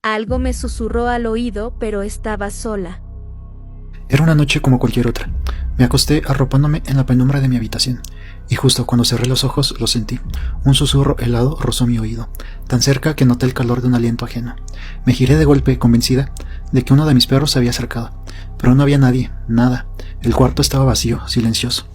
Algo me susurró al oído, pero estaba sola. Era una noche como cualquier otra. Me acosté arropándome en la penumbra de mi habitación, y justo cuando cerré los ojos lo sentí. Un susurro helado rozó mi oído, tan cerca que noté el calor de un aliento ajeno. Me giré de golpe, convencida de que uno de mis perros se había acercado, pero no había nadie, nada. El cuarto estaba vacío, silencioso.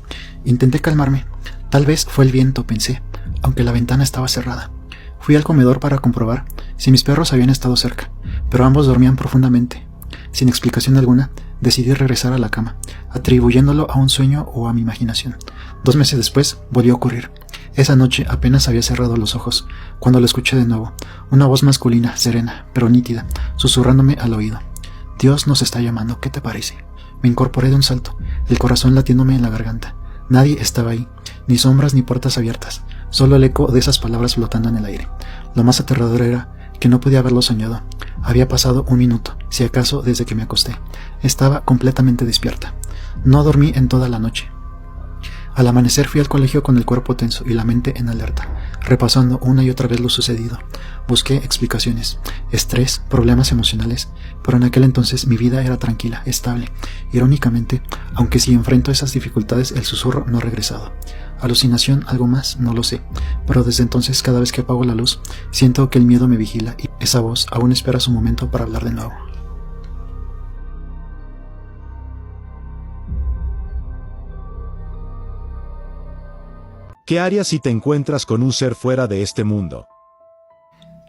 Intenté calmarme. Tal vez fue el viento, pensé, aunque la ventana estaba cerrada. Fui al comedor para comprobar si mis perros habían estado cerca, pero ambos dormían profundamente. Sin explicación alguna, decidí regresar a la cama, atribuyéndolo a un sueño o a mi imaginación. 2 meses después, volvió a ocurrir. Esa noche apenas había cerrado los ojos, cuando lo escuché de nuevo, una voz masculina, serena, pero nítida, susurrándome al oído. Dios nos está llamando, ¿qué te parece? Me incorporé de un salto, el corazón latiéndome en la garganta. Nadie estaba ahí, ni sombras ni puertas abiertas, solo el eco de esas palabras flotando en el aire. Lo más aterrador era que no podía haberlo soñado. Había pasado 1 minuto, si acaso desde que me acosté. Estaba completamente despierta. No dormí en toda la noche. Al amanecer fui al colegio con el cuerpo tenso y la mente en alerta, repasando una y otra vez lo sucedido. Busqué explicaciones, estrés, problemas emocionales, pero en aquel entonces mi vida era tranquila, estable. Irónicamente, aunque si enfrento esas dificultades, el susurro no ha regresado. Alucinación, algo más, no lo sé, pero desde entonces cada vez que apago la luz, siento que el miedo me vigila y esa voz aún espera su momento para hablar de nuevo. ¿Qué harías si te encuentras con un ser fuera de este mundo?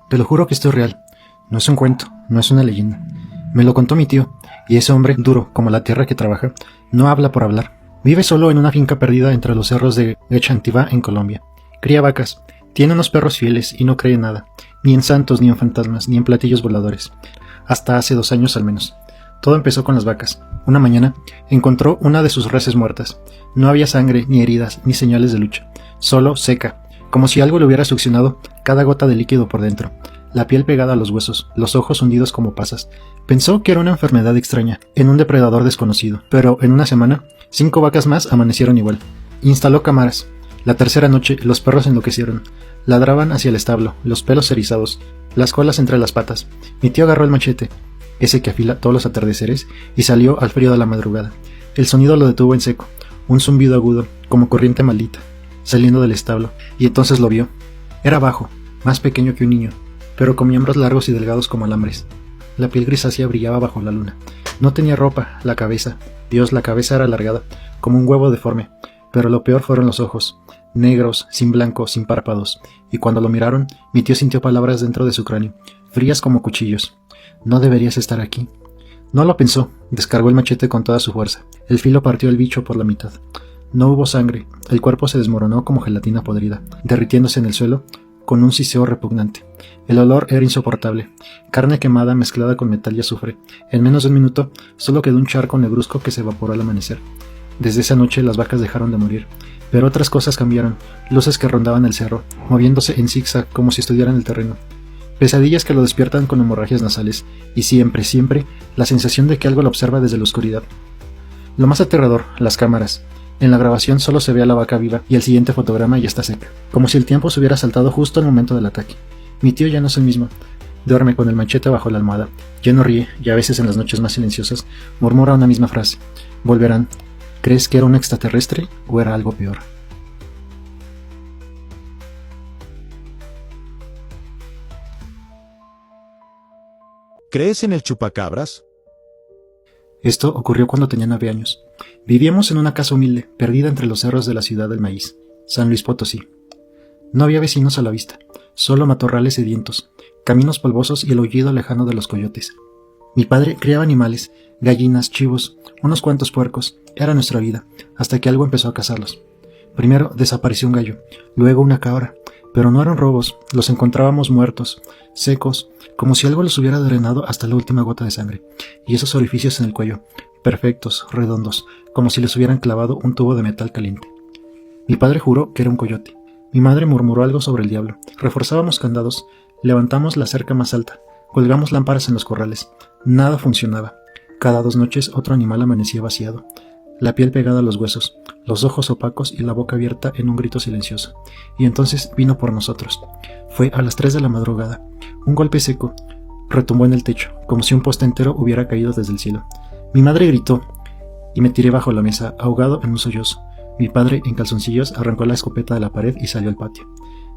Te lo juro que esto es real. No es un cuento, no es una leyenda. Me lo contó mi tío, y ese hombre, duro como la tierra que trabaja, no habla por hablar. Vive solo en una finca perdida entre los cerros de Echantivá, en Colombia. Cría vacas, tiene unos perros fieles y no cree en nada, ni en santos, ni en fantasmas, ni en platillos voladores. Hasta hace 2 años al menos. Todo empezó con las vacas. Una mañana encontró una de sus reses muertas. No había sangre, ni heridas, ni señales de lucha. Solo seca, como si algo le hubiera succionado cada gota de líquido por dentro. La piel pegada a los huesos, los ojos hundidos como pasas. Pensó que era una enfermedad extraña, en un depredador desconocido. Pero en una semana, 5 vacas más amanecieron igual. Instaló cámaras. La tercera noche, los perros enloquecieron. Ladraban hacia el establo, los pelos erizados, las colas entre las patas. Mi tío agarró el machete, ese que afila todos los atardeceres, y salió al frío de la madrugada. El sonido lo detuvo en seco, un zumbido agudo, como corriente maldita, saliendo del establo, y entonces lo vio. Era bajo, más pequeño que un niño, pero con miembros largos y delgados como alambres. La piel grisácea brillaba bajo la luna. No tenía ropa, la cabeza. Dios, la cabeza era alargada, como un huevo deforme, pero lo peor fueron los ojos, negros, sin blanco, sin párpados, y cuando lo miraron, mi tío sintió palabras dentro de su cráneo, frías como cuchillos. No deberías estar aquí. No lo pensó, descargó el machete con toda su fuerza. El filo partió el bicho por la mitad. No hubo sangre, el cuerpo se desmoronó como gelatina podrida, derritiéndose en el suelo con un siseo repugnante. El olor era insoportable, carne quemada mezclada con metal y azufre. En menos de 1 minuto, solo quedó un charco negruzco que se evaporó al amanecer. Desde esa noche las vacas dejaron de morir, pero otras cosas cambiaron, luces que rondaban el cerro, moviéndose en zigzag como si estudiaran el terreno. Pesadillas que lo despiertan con hemorragias nasales, y siempre, siempre, la sensación de que algo lo observa desde la oscuridad. Lo más aterrador, las cámaras. En la grabación solo se ve a la vaca viva y el siguiente fotograma ya está seca, como si el tiempo se hubiera saltado justo al momento del ataque. Mi tío ya no es el mismo. Duerme con el machete bajo la almohada, ya no ríe y a veces en las noches más silenciosas murmura una misma frase. Volverán. ¿Crees que era un extraterrestre o era algo peor? ¿Crees en el chupacabras? Esto ocurrió cuando tenía 9 años. Vivíamos en una casa humilde, perdida entre los cerros de la ciudad del maíz, San Luis Potosí. No había vecinos a la vista, solo matorrales sedientos, caminos polvosos y el aullido lejano de los coyotes. Mi padre criaba animales, gallinas, chivos, unos cuantos puercos. Era nuestra vida, hasta que algo empezó a cazarlos. Primero desapareció un gallo, luego una cabra, pero no eran robos, los encontrábamos muertos, secos, como si algo los hubiera drenado hasta la última gota de sangre, y esos orificios en el cuello, perfectos, redondos, como si les hubieran clavado un tubo de metal caliente. Mi padre juró que era un coyote. Mi madre murmuró algo sobre el diablo. Reforzábamos candados, levantamos la cerca más alta, colgamos lámparas en los corrales. Nada funcionaba. Cada 2 noches otro animal amanecía vaciado, la piel pegada a los huesos, los ojos opacos y la boca abierta en un grito silencioso. Y entonces vino por nosotros. Fue a las 3 de la madrugada. Un golpe seco, retumbó en el techo, como si un poste entero hubiera caído desde el cielo. Mi madre gritó y me tiré bajo la mesa, ahogado en un sollozo. Mi padre, en calzoncillos, arrancó la escopeta de la pared y salió al patio.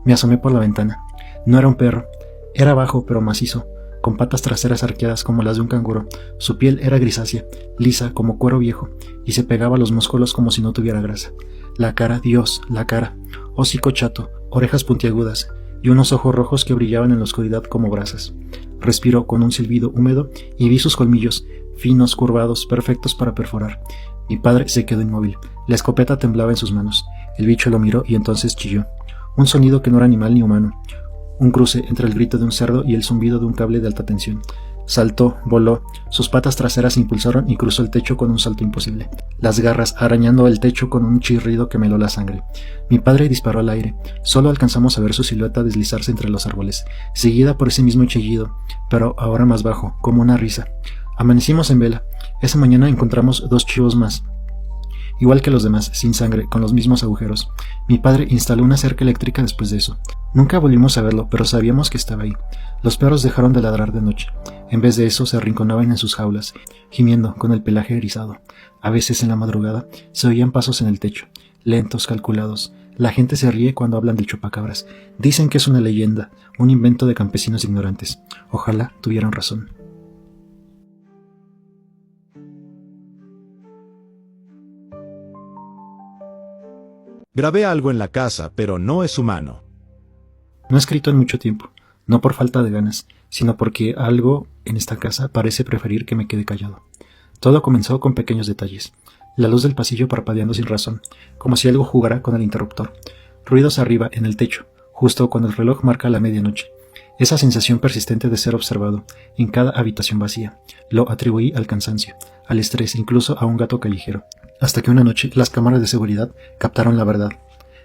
Me asomé por la ventana. No era un perro. Era bajo pero macizo, con patas traseras arqueadas como las de un canguro. Su piel era grisácea, lisa como cuero viejo, y se pegaba a los músculos como si no tuviera grasa. La cara, Dios, la cara. Hocico chato, orejas puntiagudas, y unos ojos rojos que brillaban en la oscuridad como brasas. Respiró con un silbido húmedo y vi sus colmillos, finos, curvados, perfectos para perforar. Mi padre se quedó inmóvil. La escopeta temblaba en sus manos. El bicho lo miró y entonces chilló. Un sonido que no era animal ni humano. Un cruce entre el grito de un cerdo y el zumbido de un cable de alta tensión. Saltó, voló, sus patas traseras se impulsaron y cruzó el techo con un salto imposible. Las garras arañando el techo con un chirrido que me heló la sangre. Mi padre disparó al aire. Solo alcanzamos a ver su silueta deslizarse entre los árboles, seguida por ese mismo chillido, pero ahora más bajo, como una risa. Amanecimos en vela. Esa mañana encontramos 2 chivos más, igual que los demás, sin sangre, con los mismos agujeros. Mi padre instaló una cerca eléctrica después de eso. Nunca volvimos a verlo, pero sabíamos que estaba ahí. Los perros dejaron de ladrar de noche. En vez de eso, se arrinconaban en sus jaulas, gimiendo, con el pelaje erizado. A veces, en la madrugada, se oían pasos en el techo, lentos, calculados. La gente se ríe cuando hablan del chupacabras. Dicen que es una leyenda, un invento de campesinos ignorantes. Ojalá tuvieran razón. Grabé algo en la casa, pero no es humano. No he escrito en mucho tiempo, no por falta de ganas, sino porque algo en esta casa parece preferir que me quede callado. Todo comenzó con pequeños detalles. La luz del pasillo parpadeando sin razón, como si algo jugara con el interruptor. Ruidos arriba, en el techo, justo cuando el reloj marca la medianoche. Esa sensación persistente de ser observado, en cada habitación vacía, lo atribuí al cansancio, al estrés, incluso a un gato callejero. Hasta que una noche las cámaras de seguridad captaron la verdad.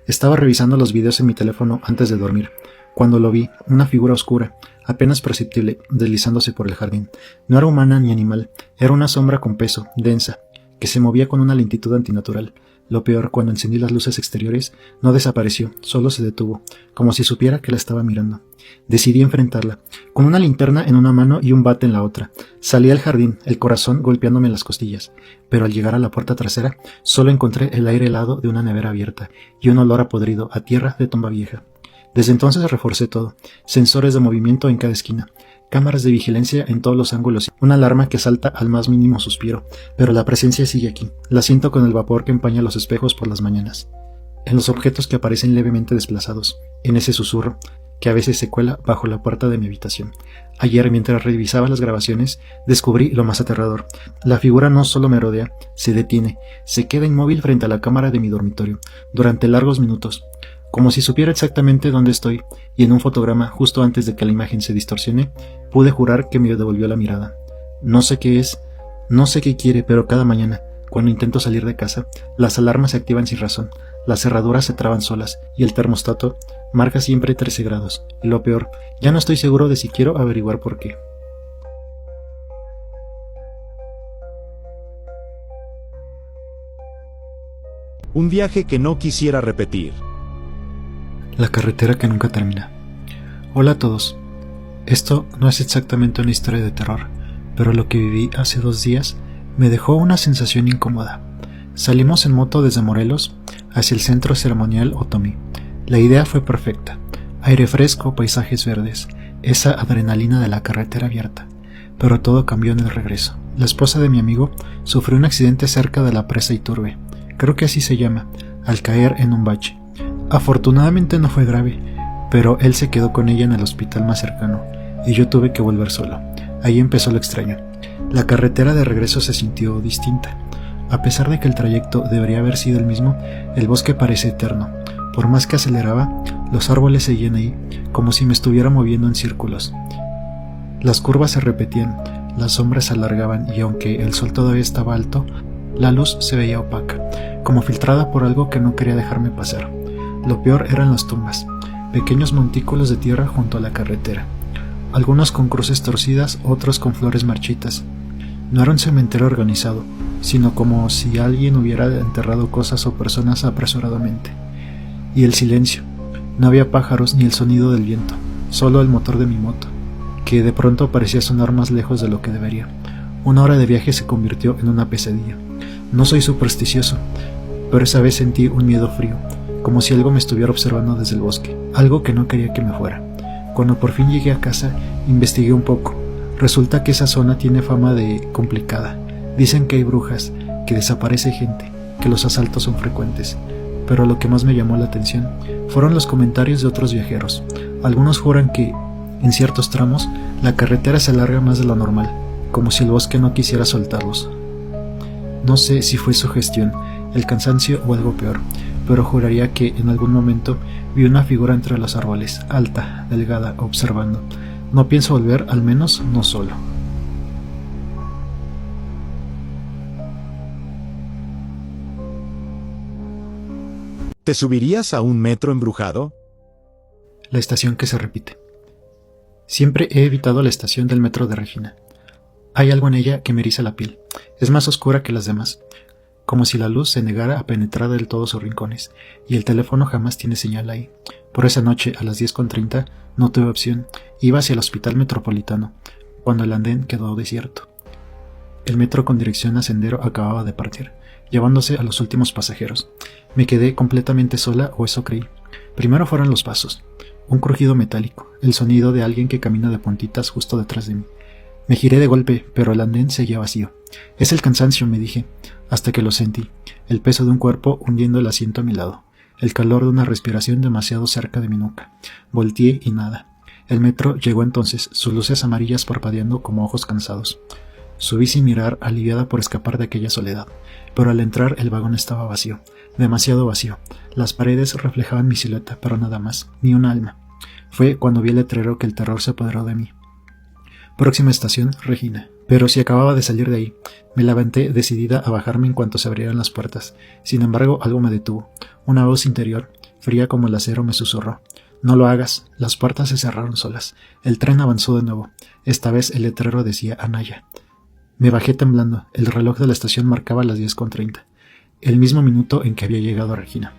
Estaba revisando los videos en mi teléfono antes de dormir, cuando lo vi, una figura oscura, apenas perceptible, deslizándose por el jardín. No era humana ni animal, era una sombra con peso, densa, que se movía con una lentitud antinatural. Lo peor, cuando encendí las luces exteriores, no desapareció, solo se detuvo, como si supiera que la estaba mirando. Decidí enfrentarla, con una linterna en una mano y un bate en la otra. Salí al jardín, el corazón golpeándome en las costillas, pero al llegar a la puerta trasera, solo encontré el aire helado de una nevera abierta y un olor a podrido, a tierra de tumba vieja. Desde entonces reforcé todo, sensores de movimiento en cada esquina, cámaras de vigilancia en todos los ángulos, una alarma que salta al más mínimo suspiro, pero la presencia sigue aquí, la siento con el vapor que empaña los espejos por las mañanas, en los objetos que aparecen levemente desplazados, en ese susurro que a veces se cuela bajo la puerta de mi habitación. Ayer, mientras revisaba las grabaciones, descubrí lo más aterrador. La figura no solo me rodea, se detiene, se queda inmóvil frente a la cámara de mi dormitorio, durante largos minutos, como si supiera exactamente dónde estoy, y en un fotograma, justo antes de que la imagen se distorsione, pude jurar que me devolvió la mirada. No sé qué es, no sé qué quiere, pero cada mañana, cuando intento salir de casa, las alarmas se activan sin razón, las cerraduras se traban solas, y el termostato marca siempre 13 grados. Y lo peor, ya no estoy seguro de si quiero averiguar por qué. Un viaje que no quisiera repetir. La carretera que nunca termina. Hola a todos. Esto no es exactamente una historia de terror, pero lo que viví hace 2 días me dejó una sensación incómoda. Salimos en moto desde Morelos hacia el centro ceremonial Otomí. La idea fue perfecta. Aire fresco, paisajes verdes, esa adrenalina de la carretera abierta. Pero todo cambió en el regreso. La esposa de mi amigo sufrió un accidente cerca de la presa Iturbe, creo que así se llama, al caer en un bache. Afortunadamente no fue grave, pero él se quedó con ella en el hospital más cercano, y yo tuve que volver solo. Ahí empezó lo extraño. La carretera de regreso se sintió distinta. A pesar de que el trayecto debería haber sido el mismo, el bosque parece eterno. Por más que aceleraba, los árboles seguían ahí, como si me estuviera moviendo en círculos. Las curvas se repetían, las sombras se alargaban y aunque el sol todavía estaba alto, la luz se veía opaca, como filtrada por algo que no quería dejarme pasar. Lo peor eran las tumbas, pequeños montículos de tierra junto a la carretera, algunos con cruces torcidas, otros con flores marchitas. No era un cementerio organizado, sino como si alguien hubiera enterrado cosas o personas apresuradamente. Y el silencio. No había pájaros ni el sonido del viento, solo el motor de mi moto, que de pronto parecía sonar más lejos de lo que debería. Una hora de viaje se convirtió en una pesadilla. No soy supersticioso, pero esa vez sentí un miedo frío, como si algo me estuviera observando desde el bosque, algo que no quería que me fuera. Cuando por fin llegué a casa, investigué un poco. Resulta que esa zona tiene fama de complicada. Dicen que hay brujas, que desaparece gente, que los asaltos son frecuentes. Pero lo que más me llamó la atención fueron los comentarios de otros viajeros. Algunos juran que, en ciertos tramos, la carretera se alarga más de lo normal, como si el bosque no quisiera soltarlos. No sé si fue sugestión, el cansancio o algo peor, pero juraría que en algún momento vi una figura entre los árboles, alta, delgada, observando. No pienso volver, al menos no solo. ¿Te subirías a un metro embrujado? La estación que se repite. Siempre he evitado la estación del metro de Regina. Hay algo en ella que me eriza la piel. Es más oscura que las demás, como si la luz se negara a penetrar del todo sus rincones, y el teléfono jamás tiene señal ahí. Por esa noche, a las 10:30, no tuve opción. Iba hacia el hospital metropolitano, cuando el andén quedó desierto. El metro con dirección a Sendero acababa de partir, llevándose a los últimos pasajeros. Me quedé completamente sola, o eso creí. Primero fueron los pasos, un crujido metálico, el sonido de alguien que camina de puntitas justo detrás de mí. Me giré de golpe, pero el andén seguía vacío. Es el cansancio, me dije, hasta que lo sentí, el peso de un cuerpo hundiendo el asiento a mi lado, el calor de una respiración demasiado cerca de mi nuca. Volteé y nada. El metro llegó entonces, sus luces amarillas parpadeando como ojos cansados. Subí sin mirar, aliviada por escapar de aquella soledad, pero al entrar el vagón estaba vacío, demasiado vacío. Las paredes reflejaban mi silueta, pero nada más, ni un alma. Fue cuando vi el letrero que el terror se apoderó de mí. Próxima estación, Regina. Pero si acababa de salir de ahí, me levanté decidida a bajarme en cuanto se abrieran las puertas. Sin embargo, algo me detuvo. Una voz interior, fría como el acero, me susurró: «No lo hagas». Las puertas se cerraron solas. El tren avanzó de nuevo. Esta vez el letrero decía Anaya. Me bajé temblando. El reloj de la estación marcaba las 10:30. El mismo minuto en que había llegado a Regina.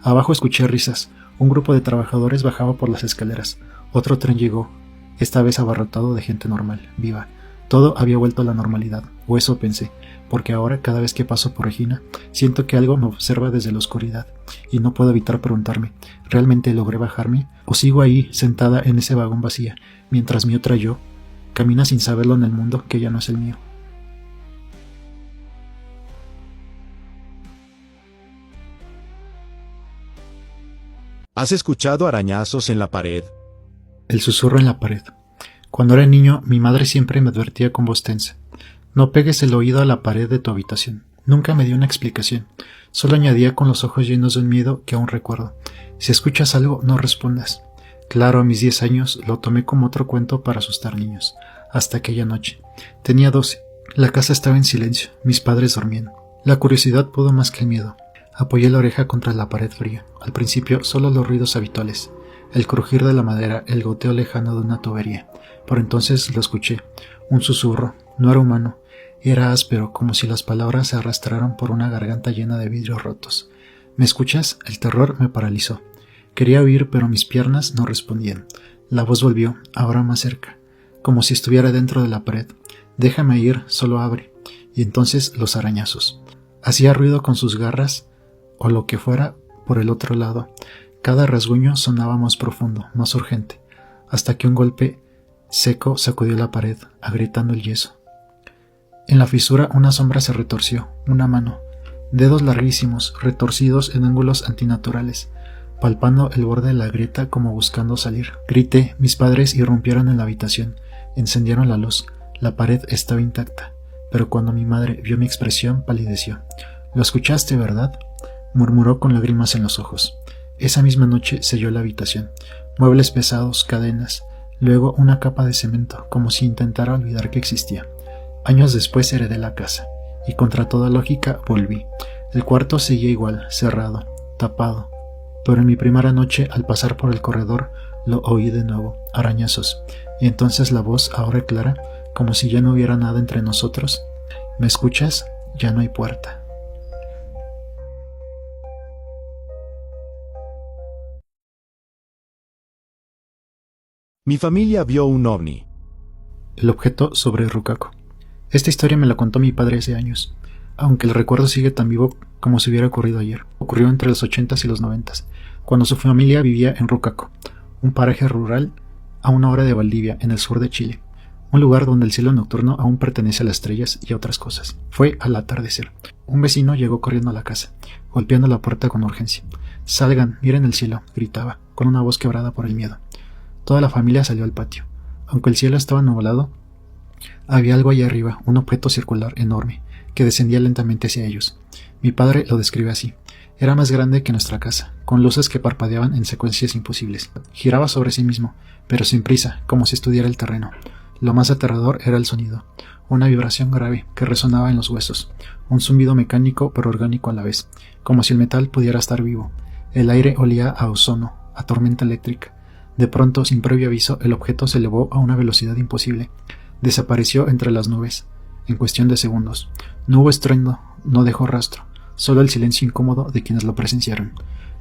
Abajo escuché risas. Un grupo de trabajadores bajaba por las escaleras. Otro tren llegó, esta vez abarrotado de gente normal, viva. Todo había vuelto a la normalidad, o eso pensé, porque ahora cada vez que paso por Regina, siento que algo me observa desde la oscuridad, y no puedo evitar preguntarme, ¿realmente logré bajarme? ¿O sigo ahí, sentada en ese vagón vacía, mientras mi otra yo camina sin saberlo en el mundo que ya no es el mío? ¿Has escuchado arañazos en la pared? El susurro en la pared. Cuando era niño, mi madre siempre me advertía con voz tensa: no pegues el oído a la pared de tu habitación. Nunca me dio una explicación. Solo añadía con los ojos llenos de un miedo que aún recuerdo: si escuchas algo, no respondas. Claro, a mis 10 años lo tomé como otro cuento para asustar niños. Hasta aquella noche. Tenía 12. La casa estaba en silencio. Mis padres dormían. La curiosidad pudo más que el miedo. Apoyé la oreja contra la pared fría. Al principio solo los ruidos habituales, el crujir de la madera, el goteo lejano de una tubería. Por entonces lo escuché, un susurro. No era humano, era áspero, como si las palabras se arrastraran por una garganta llena de vidrios rotos. ¿Me escuchas? El terror me paralizó. Quería huir, pero mis piernas no respondían. La voz volvió, ahora más cerca, como si estuviera dentro de la pared. Déjame ir, solo abre. Y entonces los arañazos. Hacía ruido con sus garras, o lo que fuera, por el otro lado. Cada rasguño sonaba más profundo, más urgente, hasta que un golpe seco sacudió la pared, agrietando el yeso. En la fisura una sombra se retorció, una mano, dedos larguísimos, retorcidos en ángulos antinaturales, palpando el borde de la grieta como buscando salir. Grité, mis padres irrumpieron en la habitación, encendieron la luz. La pared estaba intacta, pero cuando mi madre vio mi expresión, palideció. «Lo escuchaste, ¿verdad?», murmuró con lágrimas en los ojos. Esa misma noche selló la habitación. Muebles pesados, cadenas, luego una capa de cemento, como si intentara olvidar que existía. Años después heredé la casa, y contra toda lógica volví. El cuarto seguía igual, cerrado, tapado, pero en mi primera noche, al pasar por el corredor, lo oí de nuevo, arañazos, y entonces la voz, ahora clara, como si ya no hubiera nada entre nosotros: «¿Me escuchas? Ya no hay puerta». Mi familia vio un ovni. El objeto sobre Rukako. Esta historia me la contó mi padre hace años, aunque el recuerdo sigue tan vivo como si hubiera ocurrido ayer. Ocurrió entre los 80s y los 90s, cuando su familia vivía en Rukako, un paraje rural a una hora de Valdivia, en el sur de Chile, un lugar donde el cielo nocturno aún pertenece a las estrellas y a otras cosas. Fue al atardecer. Un vecino llegó corriendo a la casa, golpeando la puerta con urgencia. «Salgan, miren el cielo», gritaba, con una voz quebrada por el miedo. Toda la familia salió al patio. Aunque el cielo estaba nublado, había algo allá arriba, un objeto circular enorme, que descendía lentamente hacia ellos. Mi padre lo describe así. Era más grande que nuestra casa, con luces que parpadeaban en secuencias imposibles. Giraba sobre sí mismo, pero sin prisa, como si estudiara el terreno. Lo más aterrador era el sonido, una vibración grave que resonaba en los huesos, un zumbido mecánico pero orgánico a la vez, como si el metal pudiera estar vivo. El aire olía a ozono, a tormenta eléctrica. De pronto, sin previo aviso, el objeto se elevó a una velocidad imposible. Desapareció entre las nubes, en cuestión de segundos. No hubo estruendo, no dejó rastro, solo el silencio incómodo de quienes lo presenciaron.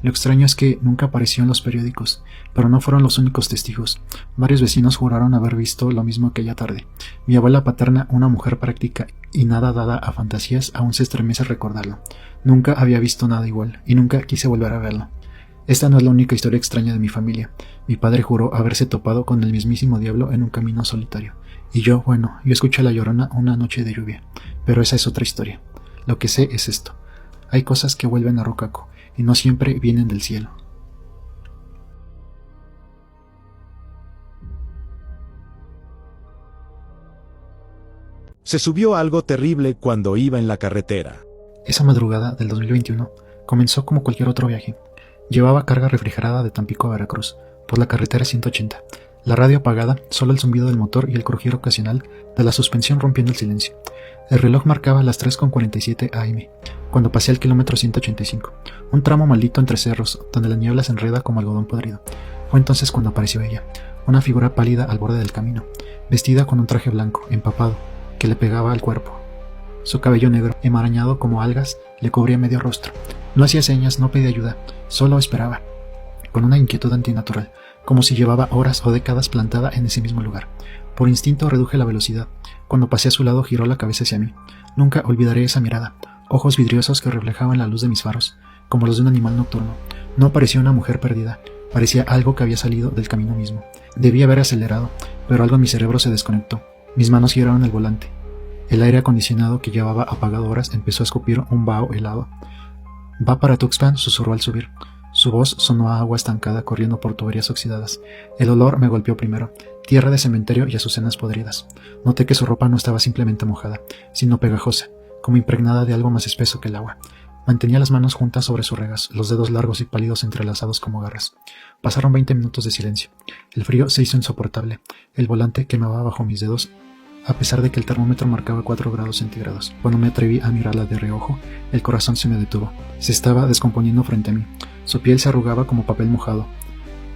Lo extraño es que nunca apareció en los periódicos, pero no fueron los únicos testigos. Varios vecinos juraron haber visto lo mismo aquella tarde. Mi abuela paterna, una mujer práctica y nada dada a fantasías, aún se estremece al recordarlo. Nunca había visto nada igual, y nunca quise volver a verlo. Esta no es la única historia extraña de mi familia. Mi padre juró haberse topado con el mismísimo diablo en un camino solitario. Y yo escuché a la Llorona una noche de lluvia. Pero esa es otra historia. Lo que sé es esto. Hay cosas que vuelven a Rukako, y no siempre vienen del cielo. Se subió algo terrible cuando iba en la carretera. Esa madrugada del 2021 comenzó como cualquier otro viaje. Llevaba carga refrigerada de Tampico a Veracruz, por la carretera 180. La radio apagada, solo el zumbido del motor y el crujir ocasional de la suspensión rompiendo el silencio. El reloj marcaba las 3:47 am, cuando pasé al kilómetro 185, un tramo maldito entre cerros, donde la niebla se enreda como algodón podrido. Fue entonces cuando apareció ella, una figura pálida al borde del camino, vestida con un traje blanco, empapado, que le pegaba al cuerpo. Su cabello negro, enmarañado como algas, le cubría medio rostro. No hacía señas, no pedía ayuda, solo esperaba, con una inquietud antinatural, como si llevaba horas o décadas plantada en ese mismo lugar. Por instinto reduje la velocidad. Cuando pasé a su lado giró la cabeza hacia mí. Nunca olvidaré esa mirada, ojos vidriosos que reflejaban la luz de mis faros, como los de un animal nocturno. No parecía una mujer perdida, parecía algo que había salido del camino mismo. Debí haber acelerado, pero algo en mi cerebro se desconectó. Mis manos giraron el volante. El aire acondicionado que llevaba apagado horas empezó a escupir un vaho helado. «Va para Tuxpan», susurró al subir. Su voz sonó a agua estancada corriendo por tuberías oxidadas. El olor me golpeó primero, tierra de cementerio y azucenas podridas. Noté que su ropa no estaba simplemente mojada, sino pegajosa, como impregnada de algo más espeso que el agua. Mantenía las manos juntas sobre su regazo, los dedos largos y pálidos entrelazados como garras. Pasaron 20 minutos de silencio. El frío se hizo insoportable. El volante quemaba bajo mis dedos, a pesar de que el termómetro marcaba 4 grados centígrados. Cuando me atreví a mirarla de reojo, el corazón se me detuvo. Se estaba descomponiendo frente a mí. Su piel se arrugaba como papel mojado.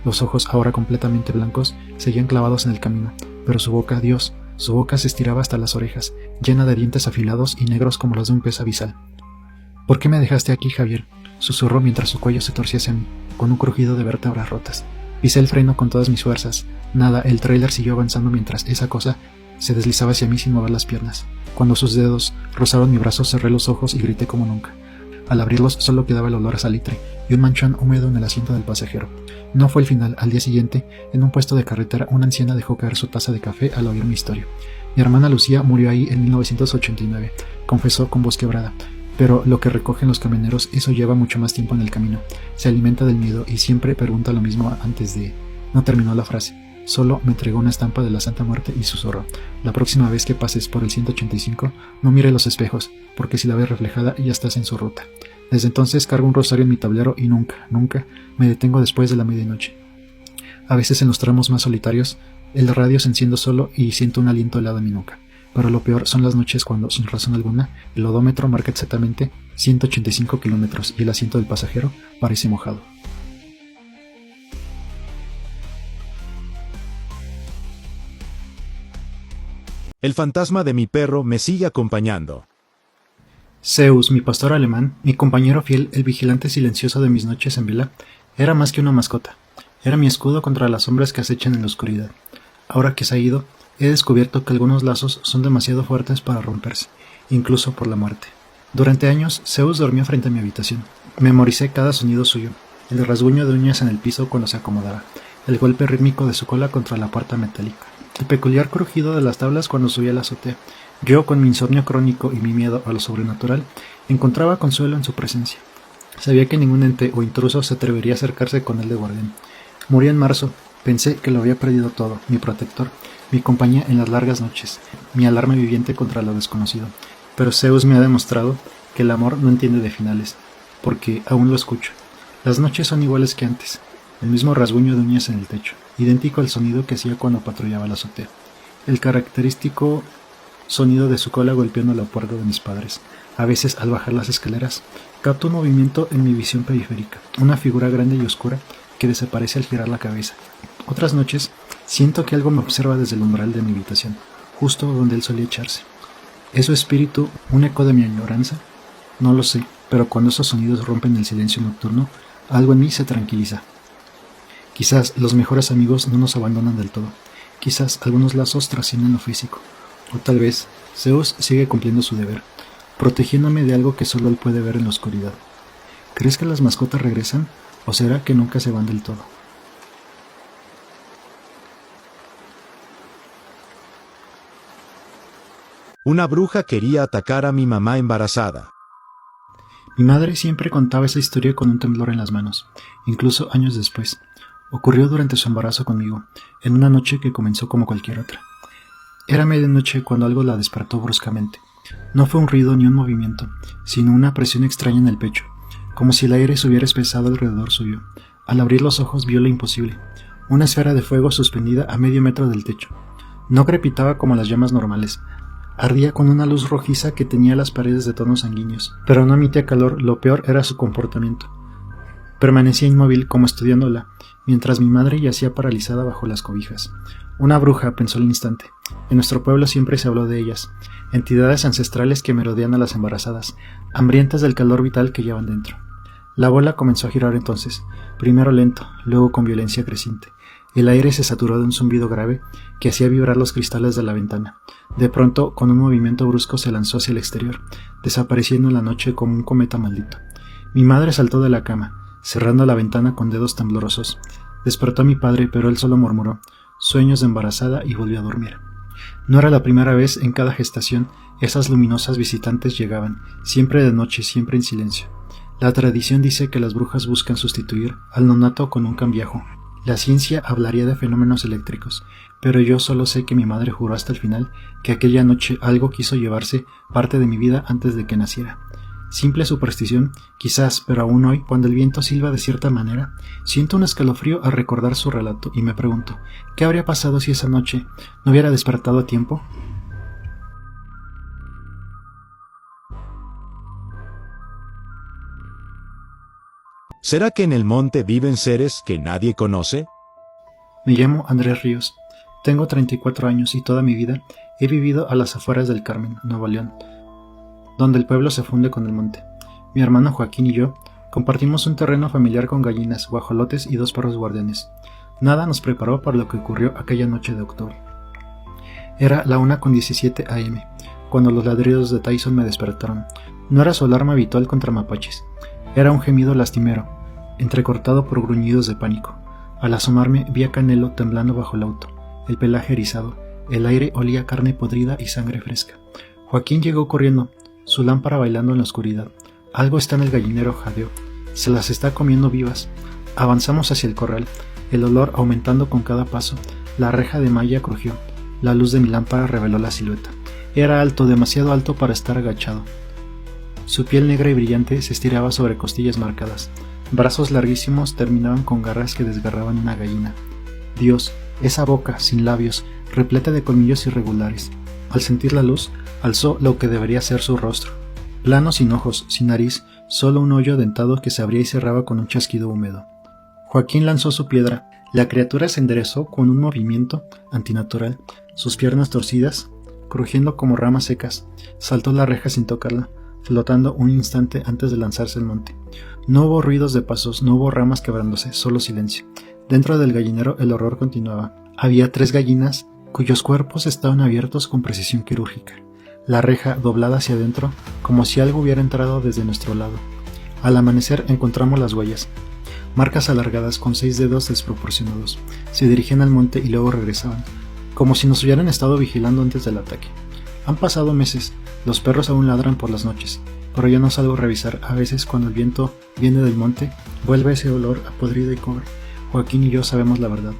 Los ojos, ahora completamente blancos, seguían clavados en el camino, pero su boca, Dios, su boca se estiraba hasta las orejas, llena de dientes afilados y negros como los de un pez abisal. «¿Por qué me dejaste aquí, Javier?», susurró mientras su cuello se torcía hacia mí, con un crujido de vértebras rotas. Pisé el freno con todas mis fuerzas. Nada, el tráiler siguió avanzando mientras esa cosa se deslizaba hacia mí sin mover las piernas. Cuando sus dedos rozaron mi brazo, cerré los ojos y grité como nunca. Al abrirlos solo quedaba el olor a salitre y un manchón húmedo en el asiento del pasajero. No fue el final. Al día siguiente, en un puesto de carretera, una anciana dejó caer su taza de café al oír mi historia. «Mi hermana Lucía murió ahí en 1989», confesó con voz quebrada. «Pero lo que recogen los camioneros, eso lleva mucho más tiempo en el camino. Se alimenta del miedo y siempre pregunta lo mismo antes de...». No terminó la frase. Solo me entregó una estampa de la Santa Muerte y susurró: «La próxima vez que pases por el 185, no mire los espejos, porque si la ves reflejada ya estás en su ruta». Desde entonces cargo un rosario en mi tablero y nunca me detengo después de la medianoche. A veces en los tramos más solitarios, el radio se enciende solo y siento un aliento helado en mi nuca. Pero lo peor son las noches cuando, sin razón alguna, el odómetro marca exactamente 185 kilómetros y el asiento del pasajero parece mojado. El fantasma de mi perro me sigue acompañando. Zeus, mi pastor alemán, mi compañero fiel, el vigilante silencioso de mis noches en vela, era más que una mascota. Era mi escudo contra las sombras que acechan en la oscuridad. Ahora que se ha ido, He descubierto que algunos lazos son demasiado fuertes para romperse, incluso por la muerte. Durante años, Zeus dormía frente a mi habitación. Memoricé cada sonido suyo, el rasguño de uñas en el piso cuando se acomodaba, el golpe rítmico de su cola contra la puerta metálica, el peculiar crujido de las tablas cuando subía a la azotea. Yo, con mi insomnio crónico y mi miedo a lo sobrenatural, encontraba consuelo en su presencia. Sabía que ningún ente o intruso se atrevería a acercarse con él de guardián. Murió en marzo. Pensé que lo había perdido todo, mi protector, mi compañía en las largas noches, mi alarma viviente contra lo desconocido. Pero Zeus me ha demostrado que el amor no entiende de finales, porque aún lo escucho. Las noches son iguales que antes, el mismo rasguño de uñas en el techo, idéntico al sonido que hacía cuando patrullaba la azotea, el característico sonido de su cola golpeando la puerta de mis padres. A veces, al bajar las escaleras, capto un movimiento en mi visión periférica, una figura grande y oscura que desaparece al girar la cabeza. Otras noches, siento que algo me observa desde el umbral de mi habitación, justo donde él solía echarse. ¿Es su espíritu un eco de mi añoranza? No lo sé, pero cuando esos sonidos rompen el silencio nocturno, algo en mí se tranquiliza. Quizás los mejores amigos no nos abandonan del todo. Quizás algunos lazos trascienden lo físico. O tal vez Zeus sigue cumpliendo su deber, protegiéndome de algo que solo él puede ver en la oscuridad. ¿Crees que las mascotas regresan? ¿O será que nunca se van del todo? Una bruja quería atacar a mi mamá embarazada. Mi madre siempre contaba esa historia con un temblor en las manos, incluso años después. Ocurrió durante su embarazo conmigo, en una noche que comenzó como cualquier otra. Era medianoche cuando algo la despertó bruscamente. No fue un ruido ni un movimiento, sino una presión extraña en el pecho, como si el aire se hubiera espesado alrededor suyo. Al abrir los ojos vio lo imposible, una esfera de fuego suspendida a medio metro del techo. No crepitaba como las llamas normales, ardía con una luz rojiza que teñía las paredes de tonos sanguíneos, pero no emitía calor. Lo peor era su comportamiento. Permanecía inmóvil como estudiándola, mientras mi madre yacía paralizada bajo las cobijas. Una bruja, pensó al instante. En nuestro pueblo siempre se habló de ellas, entidades ancestrales que merodean a las embarazadas, hambrientas del calor vital que llevan dentro. La bola comenzó a girar entonces, primero lento, luego con violencia creciente. El aire se saturó de un zumbido grave que hacía vibrar los cristales de la ventana. De pronto, con un movimiento brusco, se lanzó hacia el exterior, desapareciendo en la noche como un cometa maldito. Mi madre saltó de la cama, cerrando la ventana con dedos temblorosos. Despertó a mi padre, pero él solo murmuró sueños de embarazada y volvió a dormir. No era la primera vez. En cada gestación esas luminosas visitantes llegaban, siempre de noche, siempre en silencio. La tradición dice que las brujas buscan sustituir al nonato con un cambiajo. La ciencia hablaría de fenómenos eléctricos, pero yo solo sé que mi madre juró hasta el final que aquella noche algo quiso llevarse parte de mi vida antes de que naciera. Simple superstición, quizás, pero aún hoy, cuando el viento silba de cierta manera, siento un escalofrío al recordar su relato y me pregunto, ¿qué habría pasado si esa noche no hubiera despertado a tiempo? ¿Será que en el monte viven seres que nadie conoce? Me llamo Andrés Ríos. Tengo 34 años y toda mi vida he vivido a las afueras del Carmen, Nuevo León, donde el pueblo se funde con el monte. Mi hermano Joaquín y yo compartimos un terreno familiar con gallinas, guajolotes y 2 perros guardianes. Nada nos preparó para lo que ocurrió aquella noche de octubre. Era la 1:17 am, cuando los ladridos de Tyson me despertaron. No era su alarma habitual contra mapaches. Era un gemido lastimero, entrecortado por gruñidos de pánico. Al asomarme vi a Canelo temblando bajo el auto, el pelaje erizado, el aire olía a carne podrida y sangre fresca. Joaquín llegó corriendo, su lámpara bailando en la oscuridad. Algo está en el gallinero, jadeó. Se las está comiendo vivas. Avanzamos hacia el corral, el olor aumentando con cada paso. La reja de malla crujió. La luz de mi lámpara reveló la silueta. Era alto, demasiado alto para estar agachado. Su piel negra y brillante se estiraba sobre costillas marcadas. Brazos larguísimos terminaban con garras que desgarraban una gallina. Dios, esa boca, sin labios, repleta de colmillos irregulares. Al sentir la luz, alzó lo que debería ser su rostro. Plano, sin ojos, sin nariz, solo un hoyo dentado que se abría y cerraba con un chasquido húmedo. Joaquín lanzó su piedra. La criatura se enderezó con un movimiento antinatural, sus piernas torcidas, crujiendo como ramas secas. Saltó la reja sin tocarla, flotando un instante antes de lanzarse al monte. No hubo ruidos de pasos, no hubo ramas quebrándose, solo silencio. Dentro del gallinero el horror continuaba. Había 3 gallinas cuyos cuerpos estaban abiertos con precisión quirúrgica, la reja doblada hacia adentro como si algo hubiera entrado desde nuestro lado. Al amanecer encontramos las huellas, marcas alargadas con 6 dedos desproporcionados. Se dirigían al monte y luego regresaban, como si nos hubieran estado vigilando antes del ataque. Han pasado meses, los perros aún ladran por las noches, pero yo no salgo a revisar. A veces cuando el viento viene del monte, vuelve ese olor a podrido y cobre. Joaquín y yo sabemos la verdad.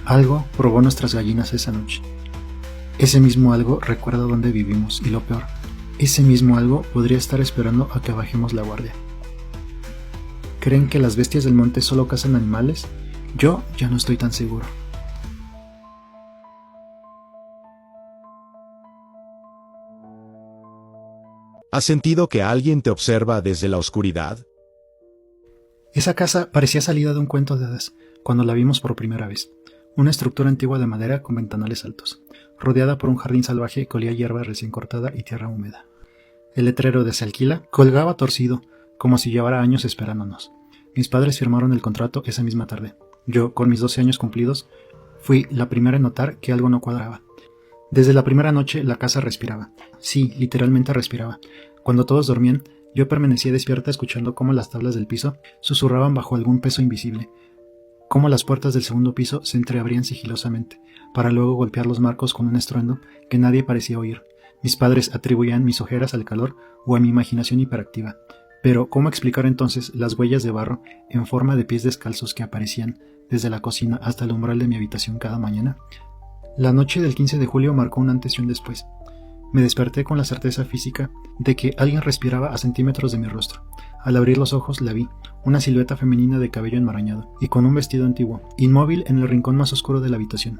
Algo probó nuestras gallinas esa noche. Ese mismo algo recuerda dónde vivimos y lo peor, ese mismo algo podría estar esperando a que bajemos la guardia. ¿Creen que las bestias del monte solo cazan animales? Yo ya no estoy tan seguro. ¿Has sentido que alguien te observa desde la oscuridad? Esa casa parecía salida de un cuento de hadas cuando la vimos por primera vez. Una estructura antigua de madera con ventanales altos, rodeada por un jardín salvaje que olía a hierba recién cortada y tierra húmeda. El letrero de "se alquila" colgaba torcido, como si llevara años esperándonos. Mis padres firmaron el contrato esa misma tarde. Yo, con mis 12 años cumplidos, fui la primera en notar que algo no cuadraba. Desde la primera noche la casa respiraba. Sí, literalmente respiraba. Cuando todos dormían, yo permanecía despierta escuchando cómo las tablas del piso susurraban bajo algún peso invisible, cómo las puertas del segundo piso se entreabrían sigilosamente, para luego golpear los marcos con un estruendo que nadie parecía oír. Mis padres atribuían mis ojeras al calor o a mi imaginación hiperactiva. Pero, ¿cómo explicar entonces las huellas de barro en forma de pies descalzos que aparecían desde la cocina hasta el umbral de mi habitación cada mañana? La noche del 15 de julio marcó un antes y un después. Me desperté con la certeza física de que alguien respiraba a centímetros de mi rostro. Al abrir los ojos la vi, una silueta femenina de cabello enmarañado y con un vestido antiguo, inmóvil en el rincón más oscuro de la habitación.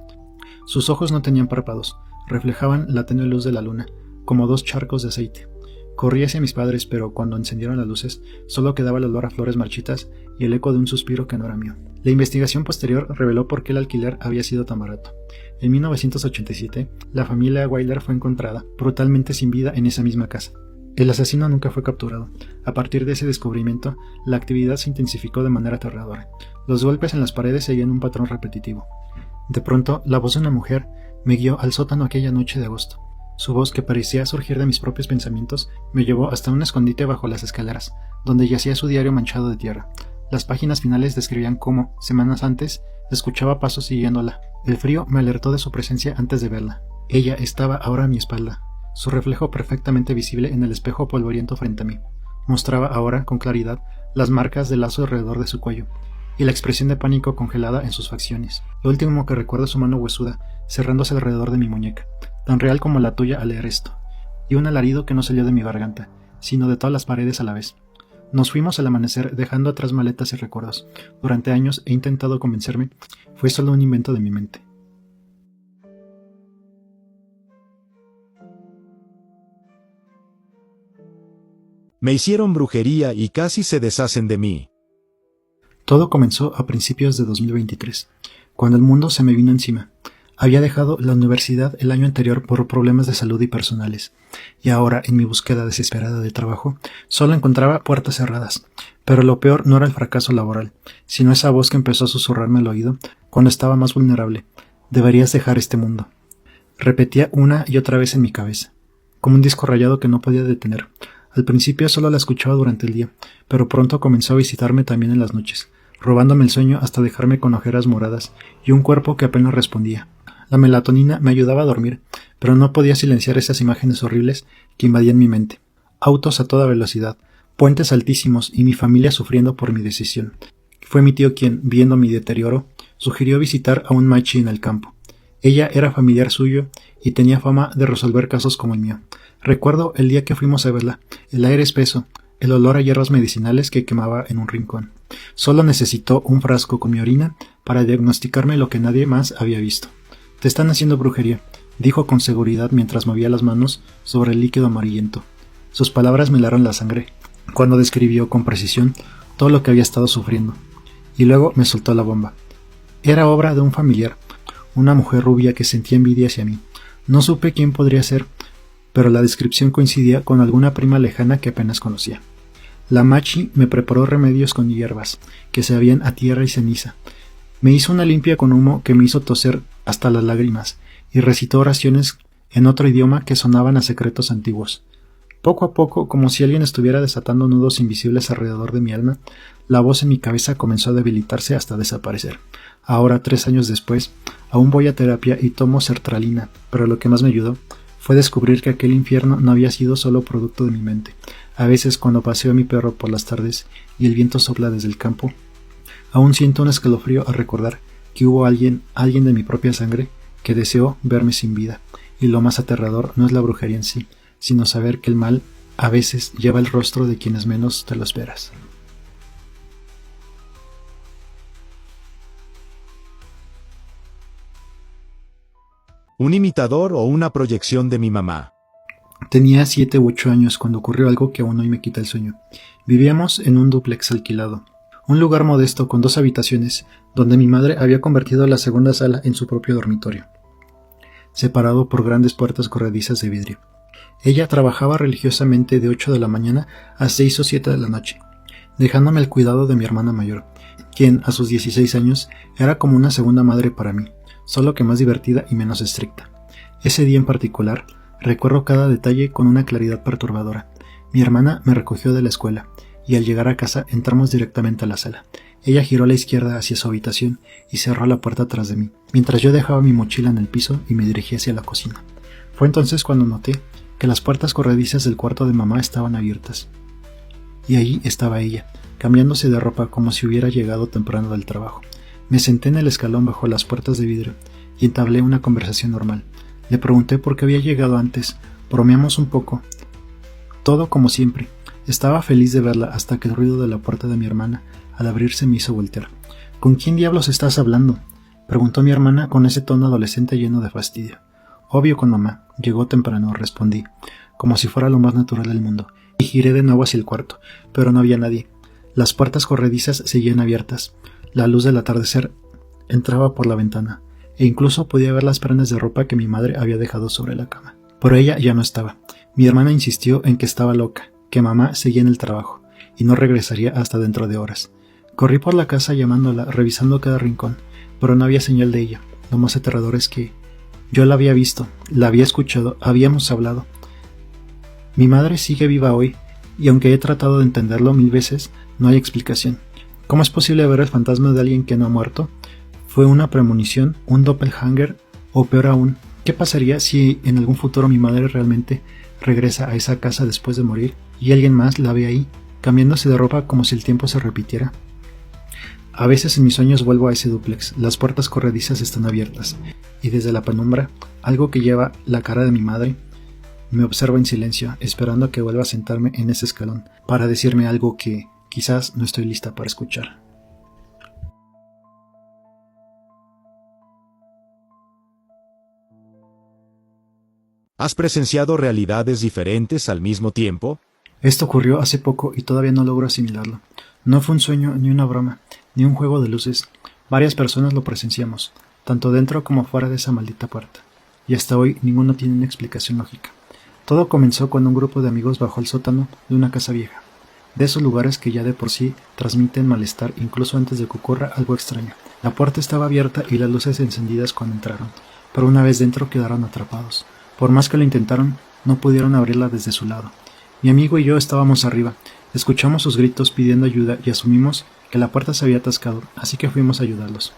Sus ojos no tenían párpados, reflejaban la tenue luz de la luna, como 2 charcos de aceite. Corrí hacia mis padres, pero cuando encendieron las luces, solo quedaba el olor a flores marchitas y el eco de un suspiro que no era mío. La investigación posterior reveló por qué el alquiler había sido tan barato. En 1987, la familia Wilder fue encontrada brutalmente sin vida en esa misma casa. El asesino nunca fue capturado. A partir de ese descubrimiento, la actividad se intensificó de manera aterradora. Los golpes en las paredes seguían un patrón repetitivo. De pronto, la voz de una mujer me guió al sótano aquella noche de agosto. Su voz, que parecía surgir de mis propios pensamientos, me llevó hasta un escondite bajo las escaleras, donde yacía su diario manchado de tierra. Las páginas finales describían cómo, semanas antes, escuchaba pasos siguiéndola. El frío me alertó de su presencia antes de verla. Ella estaba ahora a mi espalda, su reflejo perfectamente visible en el espejo polvoriento frente a mí. Mostraba ahora, con claridad, las marcas del lazo alrededor de su cuello, y la expresión de pánico congelada en sus facciones. Lo último que recuerdo es su mano huesuda, cerrándose alrededor de mi muñeca, tan real como la tuya al leer esto, y un alarido que no salió de mi garganta, sino de todas las paredes a la vez. Nos fuimos al amanecer dejando atrás maletas y recuerdos. Durante años he intentado convencerme, fue solo un invento de mi mente. Me hicieron brujería y casi se deshacen de mí. Todo comenzó a principios de 2023, cuando el mundo se me vino encima. Había dejado la universidad el año anterior por problemas de salud y personales, y ahora, en mi búsqueda desesperada de trabajo, solo encontraba puertas cerradas. Pero lo peor no era el fracaso laboral, sino esa voz que empezó a susurrarme al oído cuando estaba más vulnerable. Deberías dejar este mundo. Repetía una y otra vez en mi cabeza, como un disco rayado que no podía detener. Al principio solo la escuchaba durante el día, pero pronto comenzó a visitarme también en las noches, robándome el sueño hasta dejarme con ojeras moradas y un cuerpo que apenas respondía. La melatonina me ayudaba a dormir, pero no podía silenciar esas imágenes horribles que invadían mi mente. Autos a toda velocidad, puentes altísimos y mi familia sufriendo por mi decisión. Fue mi tío quien, viendo mi deterioro, sugirió visitar a un machi en el campo. Ella era familiar suyo y tenía fama de resolver casos como el mío. Recuerdo el día que fuimos a verla, el aire espeso, el olor a hierbas medicinales que quemaba en un rincón. Solo necesitó un frasco con mi orina para diagnosticarme lo que nadie más había visto. «Te están haciendo brujería», dijo con seguridad mientras movía las manos sobre el líquido amarillento. Sus palabras me helaron la sangre cuando describió con precisión todo lo que había estado sufriendo. Y luego me soltó la bomba. Era obra de un familiar, una mujer rubia que sentía envidia hacia mí. No supe quién podría ser, pero la descripción coincidía con alguna prima lejana que apenas conocía. La machi me preparó remedios con hierbas que sabían a tierra y ceniza. Me hizo una limpia con humo que me hizo toser hasta las lágrimas, y recitó oraciones en otro idioma que sonaban a secretos antiguos. Poco a poco, como si alguien estuviera desatando nudos invisibles alrededor de mi alma, la voz en mi cabeza comenzó a debilitarse hasta desaparecer. Ahora, 3 años después, aún voy a terapia y tomo sertralina, pero lo que más me ayudó fue descubrir que aquel infierno no había sido solo producto de mi mente. A veces, cuando paseo a mi perro por las tardes y el viento sopla desde el campo, aún siento un escalofrío al recordar que hubo alguien de mi propia sangre, que deseó verme sin vida. Y lo más aterrador no es la brujería en sí, sino saber que el mal a veces lleva el rostro de quienes menos te lo esperas. ¿Un imitador o una proyección de mi mamá? Tenía 7 u 8 años cuando ocurrió algo que aún hoy me quita el sueño. Vivíamos en un dúplex alquilado, un lugar modesto con 2 habitaciones, donde mi madre había convertido la segunda sala en su propio dormitorio, separado por grandes puertas corredizas de vidrio. Ella trabajaba religiosamente de 8 de la mañana a 6 o 7 de la noche, dejándome al cuidado de mi hermana mayor, quien a sus 16 años era como una segunda madre para mí, solo que más divertida y menos estricta. Ese día en particular, recuerdo cada detalle con una claridad perturbadora. Mi hermana me recogió de la escuela, y al llegar a casa entramos directamente a la sala. Ella giró a la izquierda hacia su habitación y cerró la puerta tras de mí, mientras yo dejaba mi mochila en el piso y me dirigí hacia la cocina. Fue entonces cuando noté que las puertas corredizas del cuarto de mamá estaban abiertas. Y allí estaba ella, cambiándose de ropa como si hubiera llegado temprano del trabajo. Me senté en el escalón bajo las puertas de vidrio y entablé una conversación normal. Le pregunté por qué había llegado antes, bromeamos un poco. Todo como siempre. Estaba feliz de verla hasta que el ruido de la puerta de mi hermana al abrirse me hizo voltear. ¿Con quién diablos estás hablando?, preguntó mi hermana con ese tono adolescente lleno de fastidio. Obvio, con mamá. Llegó temprano, respondí, como si fuera lo más natural del mundo, y giré de nuevo hacia el cuarto, pero no había nadie. Las puertas corredizas seguían abiertas. La luz del atardecer entraba por la ventana, e incluso podía ver las prendas de ropa que mi madre había dejado sobre la cama. Pero ella ya no estaba. Mi hermana insistió en que estaba loca, que mamá seguía en el trabajo, y no regresaría hasta dentro de horas. Corrí por la casa llamándola, revisando cada rincón, pero no había señal de ella. Lo más aterrador es que yo la había visto, la había escuchado, habíamos hablado. Mi madre sigue viva hoy, y aunque he tratado de entenderlo 1000 veces, no hay explicación. ¿Cómo es posible ver el fantasma de alguien que no ha muerto? ¿Fue una premonición, un doppelganger, o peor aún, qué pasaría si en algún futuro mi madre realmente regresa a esa casa después de morir y alguien más la ve ahí, cambiándose de ropa como si el tiempo se repitiera? A veces en mis sueños vuelvo a ese dúplex, las puertas corredizas están abiertas, y desde la penumbra, algo que lleva la cara de mi madre me observa en silencio, esperando a que vuelva a sentarme en ese escalón, para decirme algo que quizás no estoy lista para escuchar. ¿Has presenciado realidades diferentes al mismo tiempo? Esto ocurrió hace poco y todavía no logro asimilarlo. No fue un sueño, ni una broma, ni un juego de luces. Varias personas lo presenciamos, tanto dentro como fuera de esa maldita puerta. Y hasta hoy ninguno tiene una explicación lógica. Todo comenzó cuando un grupo de amigos bajó al sótano de una casa vieja. De esos lugares que ya de por sí transmiten malestar incluso antes de que ocurra algo extraño. La puerta estaba abierta y las luces encendidas cuando entraron, pero una vez dentro quedaron atrapados. Por más que lo intentaron, no pudieron abrirla desde su lado. Mi amigo y yo estábamos arriba, escuchamos sus gritos pidiendo ayuda y asumimos que la puerta se había atascado, así que fuimos a ayudarlos.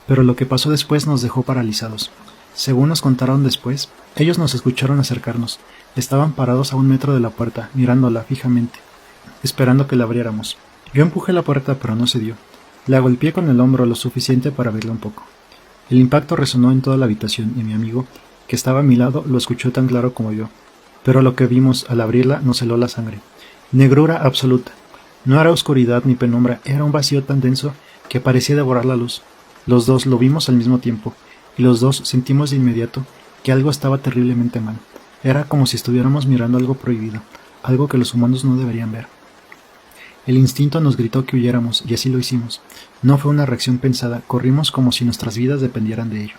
Pero lo que pasó después nos dejó paralizados. Según nos contaron después, ellos nos escucharon acercarnos. Estaban parados a 1 metro de la puerta, mirándola fijamente, esperando que la abriéramos. Yo empujé la puerta, pero no se dio. La golpeé con el hombro lo suficiente para abrirla un poco. El impacto resonó en toda la habitación y mi amigo, que estaba a mi lado, lo escuchó tan claro como yo. Pero lo que vimos al abrirla nos heló la sangre. Negrura absoluta. No era oscuridad ni penumbra, era un vacío tan denso que parecía devorar la luz. Los dos lo vimos al mismo tiempo, y los dos sentimos de inmediato que algo estaba terriblemente mal. Era como si estuviéramos mirando algo prohibido, algo que los humanos no deberían ver. El instinto nos gritó que huyéramos, y así lo hicimos. No fue una reacción pensada, corrimos como si nuestras vidas dependieran de ello.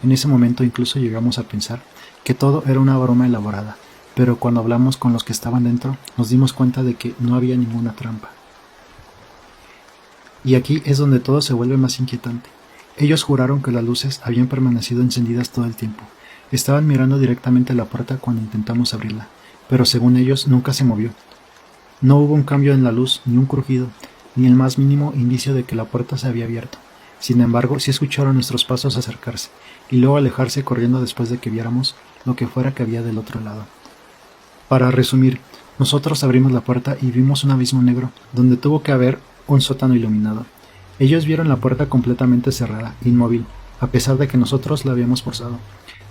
En ese momento incluso llegamos a pensar que todo era una broma elaborada, pero cuando hablamos con los que estaban dentro, nos dimos cuenta de que no había ninguna trampa. Y aquí es donde todo se vuelve más inquietante. Ellos juraron que las luces habían permanecido encendidas todo el tiempo, Estaban mirando directamente a la puerta cuando intentamos abrirla, pero según ellos nunca se movió. No hubo un cambio en la luz, ni un crujido, ni el más mínimo indicio de que la puerta se había abierto. Sin embargo, sí escucharon nuestros pasos acercarse, y luego alejarse corriendo después de que viéramos lo que fuera que había del otro lado. Para resumir, nosotros abrimos la puerta y vimos un abismo negro, donde tuvo que haber un sótano iluminado. Ellos vieron la puerta completamente cerrada, inmóvil, a pesar de que nosotros la habíamos forzado.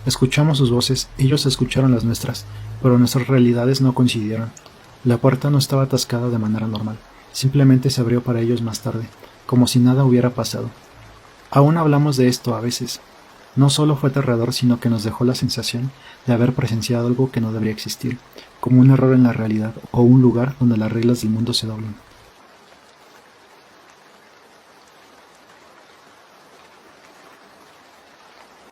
Escuchamos sus voces, ellos escucharon las nuestras, pero nuestras realidades no coincidieron. La puerta no estaba atascada de manera normal, simplemente se abrió para ellos más tarde, como si nada hubiera pasado. Aún hablamos de esto a veces. No solo fue aterrador, sino que nos dejó la sensación de haber presenciado algo que no debería existir, como un error en la realidad o un lugar donde las reglas del mundo se doblan.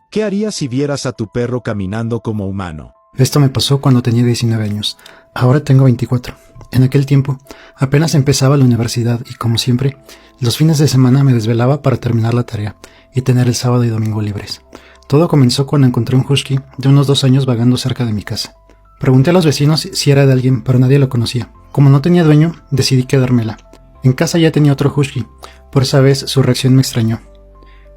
¿Qué harías si vieras a tu perro caminando como humano? Esto me pasó cuando tenía 19 años. Ahora tengo 24. En aquel tiempo, apenas empezaba la universidad y, como siempre, los fines de semana me desvelaba para terminar la tarea y tener el sábado y domingo libres. Todo comenzó cuando encontré un husky de unos 2 años vagando cerca de mi casa. Pregunté a los vecinos si era de alguien, pero nadie lo conocía. Como no tenía dueño, decidí quedármela. En casa ya tenía otro husky. Por esa vez su reacción me extrañó.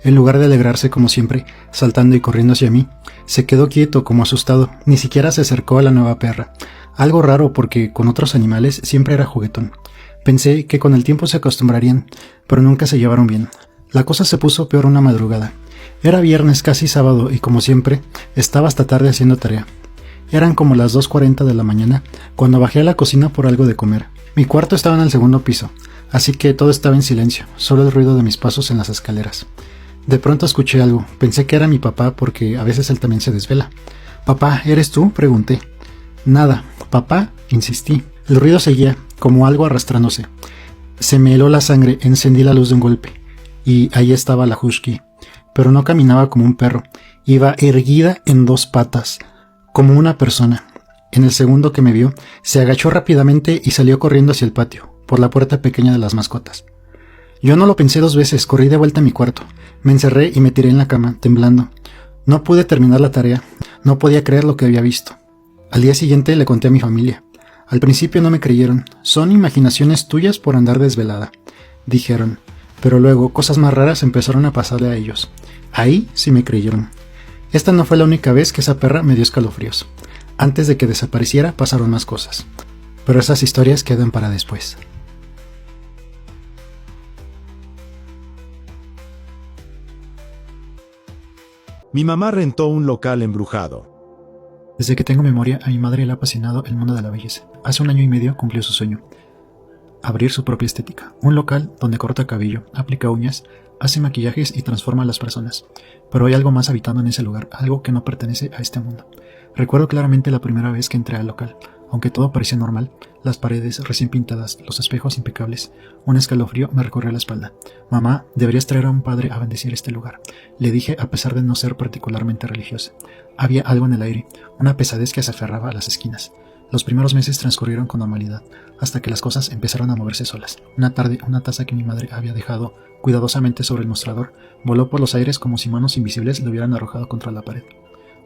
En lugar de alegrarse como siempre, saltando y corriendo hacia mí, se quedó quieto como asustado, ni siquiera se acercó a la nueva perra. Algo raro porque con otros animales siempre era juguetón. Pensé que con el tiempo se acostumbrarían, pero nunca se llevaron bien. La cosa se puso peor una madrugada. Era viernes, casi sábado, y como siempre, estaba hasta tarde haciendo tarea. Eran como las 2:40 de la mañana cuando bajé a la cocina por algo de comer. Mi cuarto estaba en el segundo piso, así que todo estaba en silencio, solo el ruido de mis pasos en las escaleras. De pronto escuché algo. Pensé que era mi papá porque a veces él también se desvela. «Papá, ¿eres tú?», pregunté. «Nada, papá», insistí. El ruido seguía, como algo arrastrándose. Se me heló la sangre, encendí la luz de un golpe. Y ahí estaba la husky. Pero no caminaba como un perro. Iba erguida en 2 patas, como una persona. En el segundo que me vio, se agachó rápidamente y salió corriendo hacia el patio, por la puerta pequeña de las mascotas. Yo no lo pensé 2 veces, corrí de vuelta a mi cuarto. Me encerré y me tiré en la cama, temblando. No pude terminar la tarea, no podía creer lo que había visto. Al día siguiente le conté a mi familia. Al principio no me creyeron. «Son imaginaciones tuyas por andar desvelada», dijeron. Pero luego cosas más raras empezaron a pasarle a ellos. Ahí sí me creyeron. Esta no fue la única vez que esa perra me dio escalofríos. Antes de que desapareciera pasaron más cosas. Pero esas historias quedan para después. Mi mamá rentó un local embrujado. Desde que tengo memoria, a mi madre le ha apasionado el mundo de la belleza. Hace 1 año y medio cumplió su sueño: abrir su propia estética. Un local donde corta cabello, aplica uñas, hace maquillajes y transforma a las personas. Pero hay algo más habitando en ese lugar, algo que no pertenece a este mundo. Recuerdo claramente la primera vez que entré al local. Aunque todo parecía normal, las paredes recién pintadas, los espejos impecables, un escalofrío me recorrió la espalda. «Mamá, deberías traer a un padre a bendecir este lugar», le dije a pesar de no ser particularmente religiosa. Había algo en el aire, una pesadez que se aferraba a las esquinas. Los primeros meses transcurrieron con normalidad, hasta que las cosas empezaron a moverse solas. Una tarde, una taza que mi madre había dejado cuidadosamente sobre el mostrador voló por los aires como si manos invisibles lo hubieran arrojado contra la pared.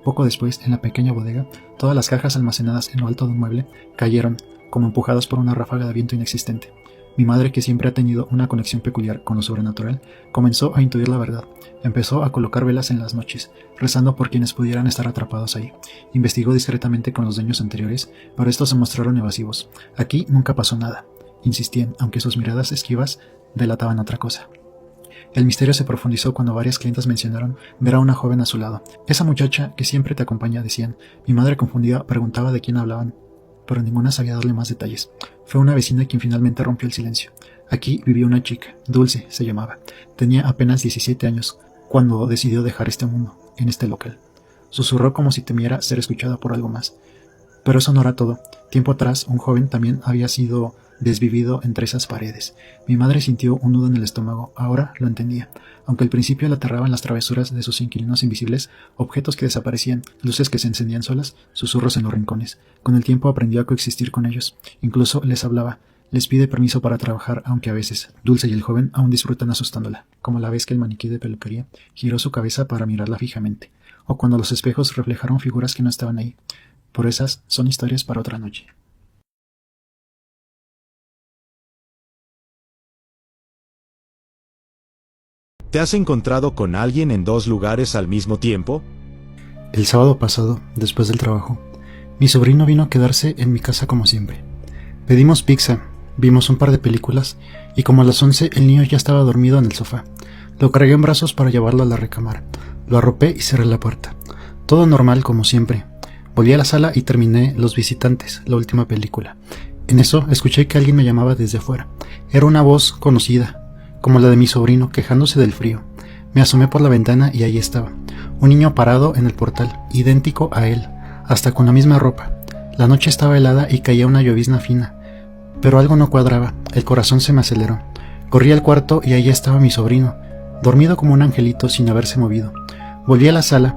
Poco después, en la pequeña bodega, todas las cajas almacenadas en lo alto de un mueble cayeron, como empujadas por una ráfaga de viento inexistente. Mi madre, que siempre ha tenido una conexión peculiar con lo sobrenatural, comenzó a intuir la verdad. Empezó a colocar velas en las noches, rezando por quienes pudieran estar atrapados ahí. Investigó discretamente con los dueños anteriores, pero estos se mostraron evasivos. Aquí nunca pasó nada, insistían, aunque sus miradas esquivas delataban otra cosa. El misterio se profundizó cuando varias clientas mencionaron ver a una joven a su lado. «Esa muchacha que siempre te acompaña», decían. Mi madre, confundida, preguntaba de quién hablaban, pero ninguna sabía darle más detalles. Fue una vecina quien finalmente rompió el silencio. Aquí vivía una chica, Dulce se llamaba. Tenía apenas 17 años cuando decidió dejar este mundo, en este local. Susurró como si temiera ser escuchada por algo más. Pero eso no era todo. Tiempo atrás, un joven también había sido desvivido entre esas paredes. Mi madre sintió un nudo en el estómago. Ahora lo entendía. Aunque al principio la aterraban las travesuras de sus inquilinos invisibles, objetos que desaparecían, luces que se encendían solas, susurros en los rincones. Con el tiempo aprendió a coexistir con ellos. Incluso les hablaba. Les pide permiso para trabajar, aunque a veces Dulce y el joven aún disfrutan asustándola, como la vez que el maniquí de peluquería giró su cabeza para mirarla fijamente. o cuando los espejos reflejaron figuras que no estaban ahí. Por esas son historias para otra noche. ¿Te has encontrado con alguien en 2 lugares al mismo tiempo? El sábado pasado, después del trabajo, mi sobrino vino a quedarse en mi casa como siempre. Pedimos pizza, vimos un par de películas y como a las 11 el niño ya estaba dormido en el sofá. Lo cargué en brazos para llevarlo a la recámara. Lo arropé y cerré la puerta. Todo normal como siempre. Volví a la sala y terminé Los Visitantes, la última película. En eso escuché que alguien me llamaba desde afuera. Era una voz conocida, como la de mi sobrino, quejándose del frío. Me asomé por la ventana y ahí estaba, un niño parado en el portal, idéntico a él, hasta con la misma ropa. La noche estaba helada y caía una llovizna fina, pero algo no cuadraba, el corazón se me aceleró. Corrí al cuarto y ahí estaba mi sobrino, dormido como un angelito sin haberse movido. Volví a la sala,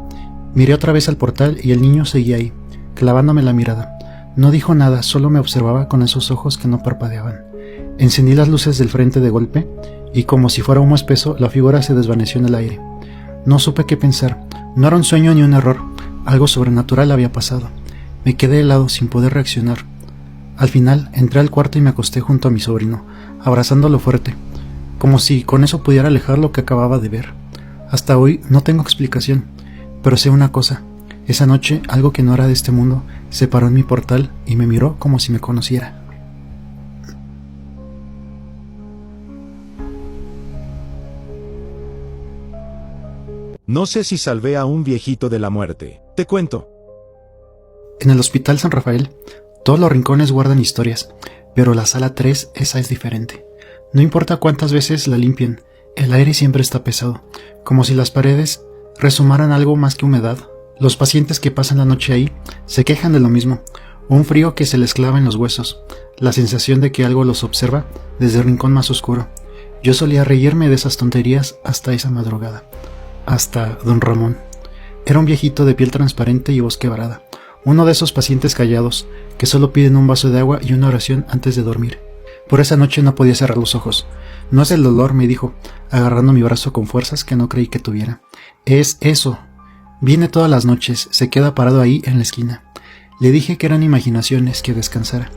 miré otra vez al portal y el niño seguía ahí, clavándome la mirada. No dijo nada, solo me observaba con esos ojos que no parpadeaban. Encendí las luces del frente de golpe y como si fuera humo espeso, la figura se desvaneció en el aire. No supe qué pensar, no era un sueño ni un error, algo sobrenatural había pasado. Me quedé helado sin poder reaccionar. Al final entré al cuarto y me acosté junto a mi sobrino, abrazándolo fuerte, como si con eso pudiera alejar lo que acababa de ver. Hasta hoy no tengo explicación, pero sé una cosa, esa noche algo que no era de este mundo se paró en mi portal y me miró como si me conociera. No sé si salvé a un viejito de la muerte. Te cuento. En el Hospital San Rafael, todos los rincones guardan historias, pero la sala 3, esa es diferente. No importa cuántas veces la limpien, el aire siempre está pesado, como si las paredes resumaran algo más que humedad. Los pacientes que pasan la noche ahí se quejan de lo mismo, un frío que se les clava en los huesos, la sensación de que algo los observa desde el rincón más oscuro. Yo solía reírme de esas tonterías hasta esa madrugada. Hasta don Ramón. Era un viejito de piel transparente y voz quebrada, uno de esos pacientes callados que solo piden un vaso de agua y una oración antes de dormir. Por esa noche no podía cerrar los ojos. No es el dolor, me dijo, agarrando mi brazo con fuerzas que no creí que tuviera. Es eso. Viene todas las noches, se queda parado ahí en la esquina. Le dije que eran imaginaciones, que descansara,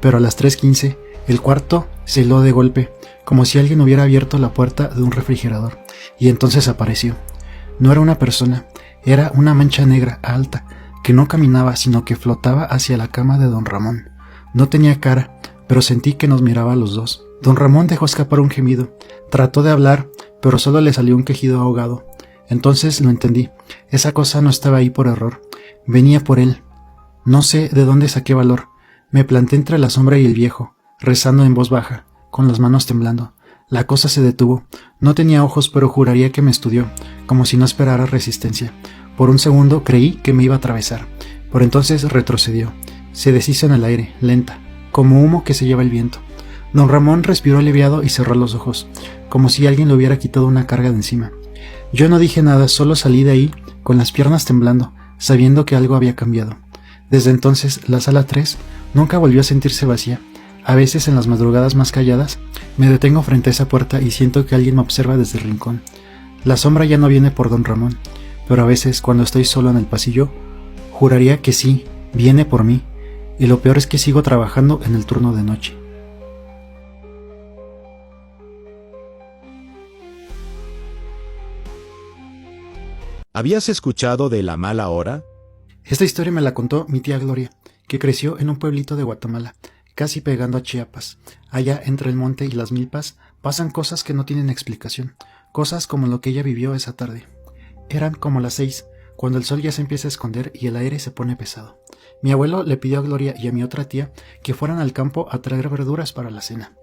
pero a las 3:15 el cuarto se heló de golpe, como si alguien hubiera abierto la puerta de un refrigerador, y entonces apareció. No era una persona, era una mancha negra alta, que no caminaba sino que flotaba hacia la cama de don Ramón. No tenía cara, pero sentí que nos miraba a los dos. Don Ramón dejó escapar un gemido, trató de hablar, pero solo le salió un quejido ahogado. Entonces lo entendí, esa cosa no estaba ahí por error, venía por él. No sé de dónde saqué valor, me planté entre la sombra y el viejo, rezando en voz baja, con las manos temblando. La cosa se detuvo, no tenía ojos pero juraría que me estudió, como si no esperara resistencia. Por un segundo creí que me iba a atravesar, por entonces retrocedió, se deshizo en el aire, lenta, como humo que se lleva el viento. Don Ramón respiró aliviado y cerró los ojos, como si alguien le hubiera quitado una carga de encima. Yo no dije nada, solo salí de ahí, con las piernas temblando, sabiendo que algo había cambiado. Desde entonces, la sala 3 nunca volvió a sentirse vacía. A veces, en las madrugadas más calladas, me detengo frente a esa puerta y siento que alguien me observa desde el rincón. La sombra ya no viene por don Ramón, pero a veces, cuando estoy solo en el pasillo, juraría que sí, viene por mí, y lo peor es que sigo trabajando en el turno de noche. ¿Habías escuchado de la mala hora? Esta historia me la contó mi tía Gloria, que creció en un pueblito de Guatemala, casi pegando a Chiapas. Allá entre el monte y las milpas pasan cosas que no tienen explicación, cosas como lo que ella vivió esa tarde. Eran como las 6, cuando el sol ya se empieza a esconder y el aire se pone pesado. Mi abuelo le pidió a Gloria y a mi otra tía que fueran al campo a traer verduras para la cena.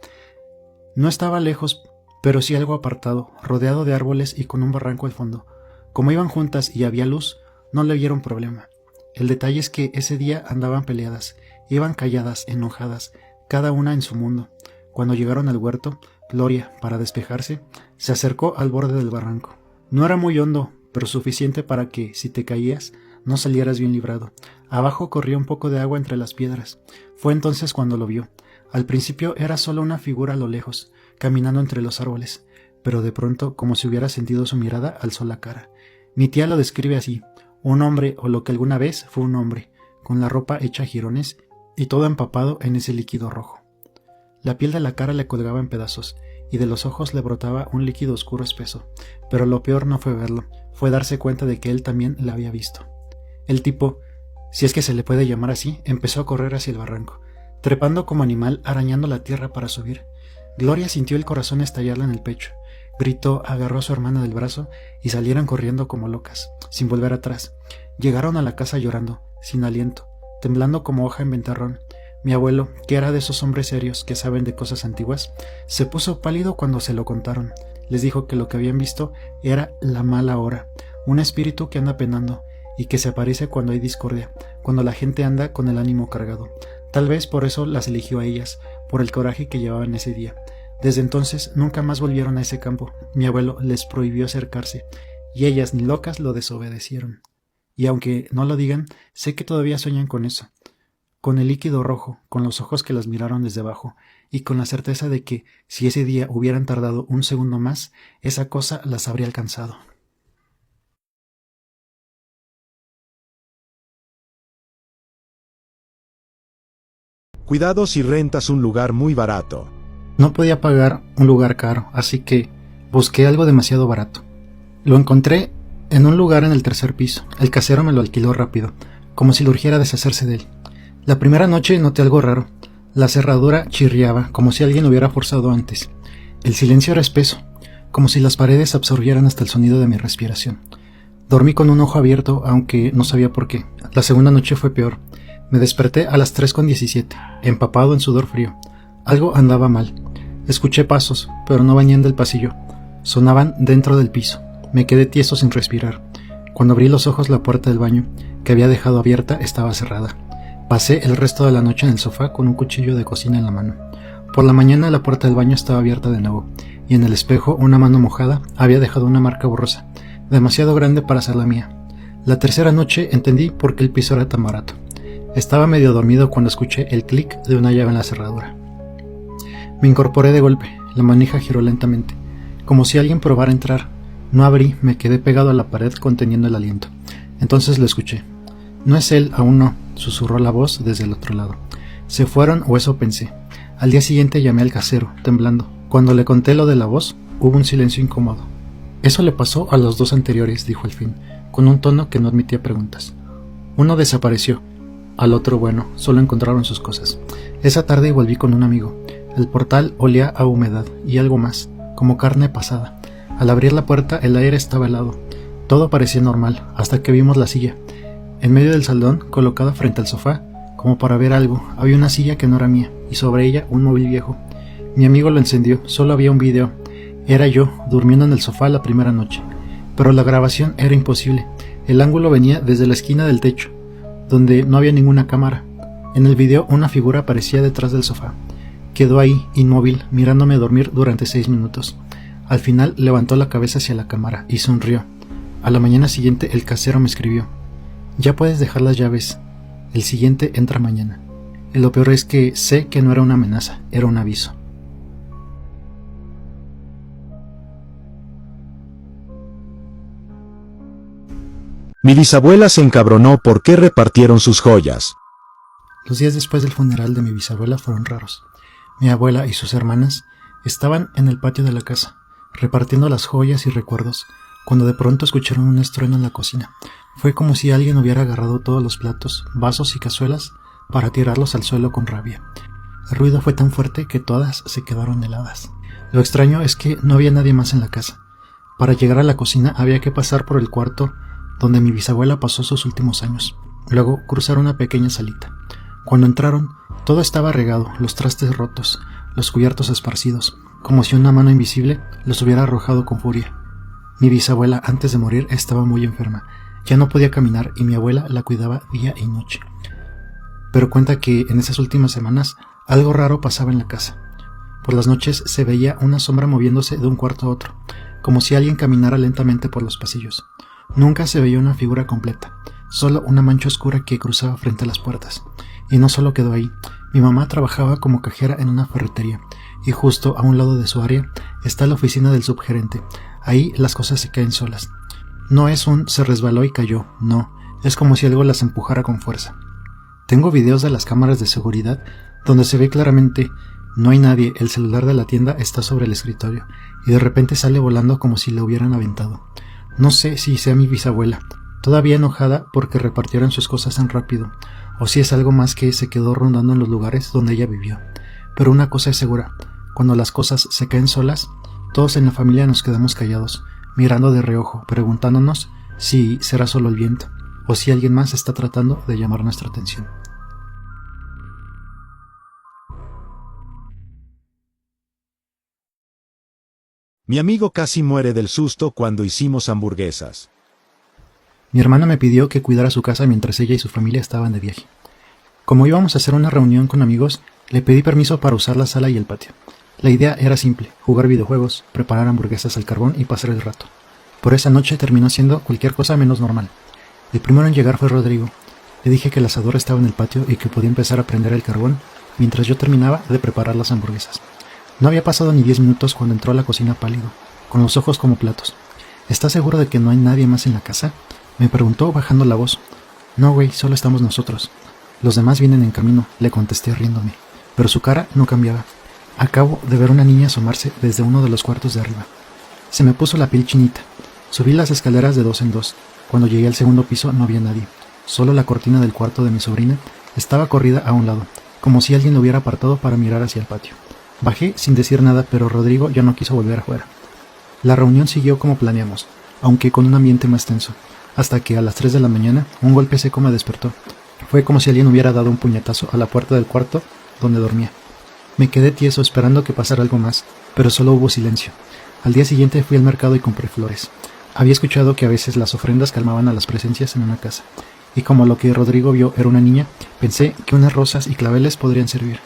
No estaba lejos, pero sí algo apartado, rodeado de árboles y con un barranco al fondo. Como iban juntas y había luz, no le vieron problema. El detalle es que ese día andaban peleadas, iban calladas, enojadas, cada una en su mundo. Cuando llegaron al huerto, Gloria, para despejarse, se acercó al borde del barranco. No era muy hondo, pero suficiente para que, si te caías, no salieras bien librado. Abajo corría un poco de agua entre las piedras. Fue entonces cuando lo vio. Al principio era solo una figura a lo lejos, caminando entre los árboles, pero de pronto, como si hubiera sentido su mirada, alzó la cara. Mi tía lo describe así: Un hombre, o lo que alguna vez fue un hombre, con la ropa hecha jirones y todo empapado en ese líquido rojo. La piel de la cara le colgaba en pedazos, y de los ojos le brotaba un líquido oscuro espeso, pero lo peor no fue verlo, fue darse cuenta de que él también la había visto. El tipo, si es que se le puede llamar así, empezó a correr hacia el barranco, trepando como animal, arañando la tierra para subir. Gloria sintió el corazón estallarle en el pecho. Gritó, agarró a su hermana del brazo y salieron corriendo como locas, sin volver atrás. Llegaron a la casa llorando, sin aliento, temblando como hoja en ventarrón. Mi abuelo, que era de esos hombres serios que saben de cosas antiguas, se puso pálido cuando se lo contaron. Les dijo que lo que habían visto era la mala hora, un espíritu que anda penando y que se aparece cuando hay discordia, cuando la gente anda con el ánimo cargado. Tal vez por eso las eligió a ellas, por el coraje que llevaban ese día. Desde entonces nunca más volvieron a ese campo. Mi abuelo les prohibió acercarse, y ellas ni locas lo desobedecieron. Y aunque no lo digan, sé que todavía sueñan con eso, con el líquido rojo, con los ojos que las miraron desde abajo, y con la certeza de que, si ese día hubieran tardado un segundo más, esa cosa las habría alcanzado. Cuidado si rentas un lugar muy barato. No podía pagar un lugar caro, así que busqué algo demasiado barato. Lo encontré en un lugar en el 3er piso. El casero me lo alquiló rápido, como si le urgiera deshacerse de él. La primera noche noté algo raro. La cerradura chirriaba, como si alguien hubiera forzado antes. El silencio era espeso, como si las paredes absorbieran hasta el sonido de mi respiración. Dormí con un ojo abierto, aunque no sabía por qué. La segunda noche fue peor. Me desperté a las 3:17, empapado en sudor frío. Algo andaba mal. Escuché pasos, pero no venían del pasillo. Sonaban dentro del piso. Me quedé tieso sin respirar. Cuando abrí los ojos, la puerta del baño, que había dejado abierta, estaba cerrada. Pasé el resto de la noche en el sofá con un cuchillo de cocina en la mano. Por la mañana la puerta del baño estaba abierta de nuevo, y en el espejo una mano mojada había dejado una marca borrosa, demasiado grande para ser la mía. La tercera noche entendí por qué el piso era tan barato. Estaba medio dormido cuando escuché el clic de una llave en la cerradura. Me incorporé de golpe, la manija giró lentamente, como si alguien probara entrar. No abrí, me quedé pegado a la pared conteniendo el aliento. Entonces lo escuché. No es él, aún no, susurró la voz desde el otro lado. Se fueron, o eso pensé. Al día siguiente llamé al casero, temblando. Cuando le conté lo de la voz, hubo un silencio incómodo. Eso le pasó a los 2 anteriores, dijo al fin, con un tono que no admitía preguntas. Uno desapareció. Al otro, bueno, solo encontraron sus cosas. Esa tarde volví con un amigo. El portal olía a humedad y algo más, como carne pasada. Al abrir la puerta, el aire estaba helado. Todo parecía normal, hasta que vimos la silla. En medio del salón, colocada frente al sofá, como para ver algo, había una silla que no era mía, y sobre ella un móvil viejo. Mi amigo lo encendió, solo había un video. Era yo, durmiendo en el sofá la primera noche. Pero la grabación era imposible. El ángulo venía desde la esquina del techo, donde no había ninguna cámara. En el video una figura aparecía detrás del sofá. Quedó ahí, inmóvil, mirándome dormir durante 6 minutos. Al final levantó la cabeza hacia la cámara y sonrió. A la mañana siguiente el casero me escribió: ya puedes dejar las llaves. El siguiente entra mañana. Y lo peor es que sé que no era una amenaza, era un aviso. Mi bisabuela se encabronó porque repartieron sus joyas. Los días después del funeral de mi bisabuela fueron raros. Mi abuela y sus hermanas estaban en el patio de la casa, repartiendo las joyas y recuerdos, cuando de pronto escucharon un estruendo en la cocina. Fue como si alguien hubiera agarrado todos los platos, vasos y cazuelas para tirarlos al suelo con rabia. El ruido fue tan fuerte que todas se quedaron heladas. Lo extraño es que no había nadie más en la casa. Para llegar a la cocina había que pasar por el cuarto donde mi bisabuela pasó sus últimos años. Luego cruzar una pequeña salita. Cuando entraron, todo estaba regado, los trastes rotos, los cubiertos esparcidos, como si una mano invisible los hubiera arrojado con furia. Mi bisabuela, antes de morir, estaba muy enferma. Ya no podía caminar y mi abuela la cuidaba día y noche. Pero cuenta que en esas últimas semanas algo raro pasaba en la casa. Por las noches se veía una sombra moviéndose de un cuarto a otro, como si alguien caminara lentamente por los pasillos. Nunca se veía una figura completa, solo una mancha oscura que cruzaba frente a las puertas. Y no solo quedó ahí. Mi mamá trabajaba como cajera en una ferretería, y justo a un lado de su área está la oficina del subgerente. Ahí las cosas se caen solas. No es un se resbaló y cayó, no, es como si algo las empujara con fuerza. Tengo videos de las cámaras de seguridad donde se ve claramente, no hay nadie, el celular de la tienda está sobre el escritorio y de repente sale volando como si la hubieran aventado. No sé si sea mi bisabuela, todavía enojada porque repartieron sus cosas tan rápido, o si es algo más que se quedó rondando en los lugares donde ella vivió. Pero una cosa es segura, cuando las cosas se caen solas, todos en la familia nos quedamos callados, mirando de reojo, preguntándonos si será solo el viento, o si alguien más está tratando de llamar nuestra atención. Mi amigo casi muere del susto cuando hicimos hamburguesas. Mi hermana me pidió que cuidara su casa mientras ella y su familia estaban de viaje. Como íbamos a hacer una reunión con amigos, le pedí permiso para usar la sala y el patio. La idea era simple, jugar videojuegos, preparar hamburguesas al carbón y pasar el rato. Por esa noche terminó siendo cualquier cosa menos normal. El primero en llegar fue Rodrigo. Le dije que el asador estaba en el patio y que podía empezar a prender el carbón mientras yo terminaba de preparar las hamburguesas. No había pasado ni 10 minutos cuando entró a la cocina pálido, con los ojos como platos. ¿Estás seguro de que no hay nadie más en la casa?, me preguntó bajando la voz. No, güey, solo estamos nosotros. Los demás vienen en camino, le contesté riéndome, pero su cara no cambiaba. Acabo de ver una niña asomarse desde uno de los cuartos de arriba. Se me puso la piel chinita. Subí las escaleras de 2 en 2. Cuando llegué al segundo piso no había nadie. Solo la cortina del cuarto de mi sobrina estaba corrida a un lado, como si alguien lo hubiera apartado para mirar hacia el patio. Bajé sin decir nada, pero Rodrigo ya no quiso volver afuera. La reunión siguió como planeamos, aunque con un ambiente más tenso, hasta que a las 3 de la mañana un golpe seco me despertó. Fue como si alguien hubiera dado un puñetazo a la puerta del cuarto donde dormía. Me quedé tieso esperando que pasara algo más, pero solo hubo silencio. Al día siguiente fui al mercado y compré flores. Había escuchado que a veces las ofrendas calmaban a las presencias en una casa, y como lo que Rodrigo vio era una niña, pensé que unas rosas y claveles podrían servir.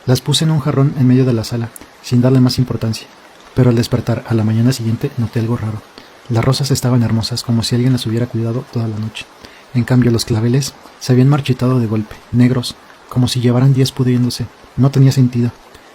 Las puse en un jarrón en medio de la sala, sin darle más importancia, pero al despertar a la mañana siguiente noté algo raro. Las rosas estaban hermosas, como si alguien las hubiera cuidado toda la noche. En cambio, los claveles se habían marchitado de golpe, negros, como si llevaran días pudriéndose. No tenía sentido.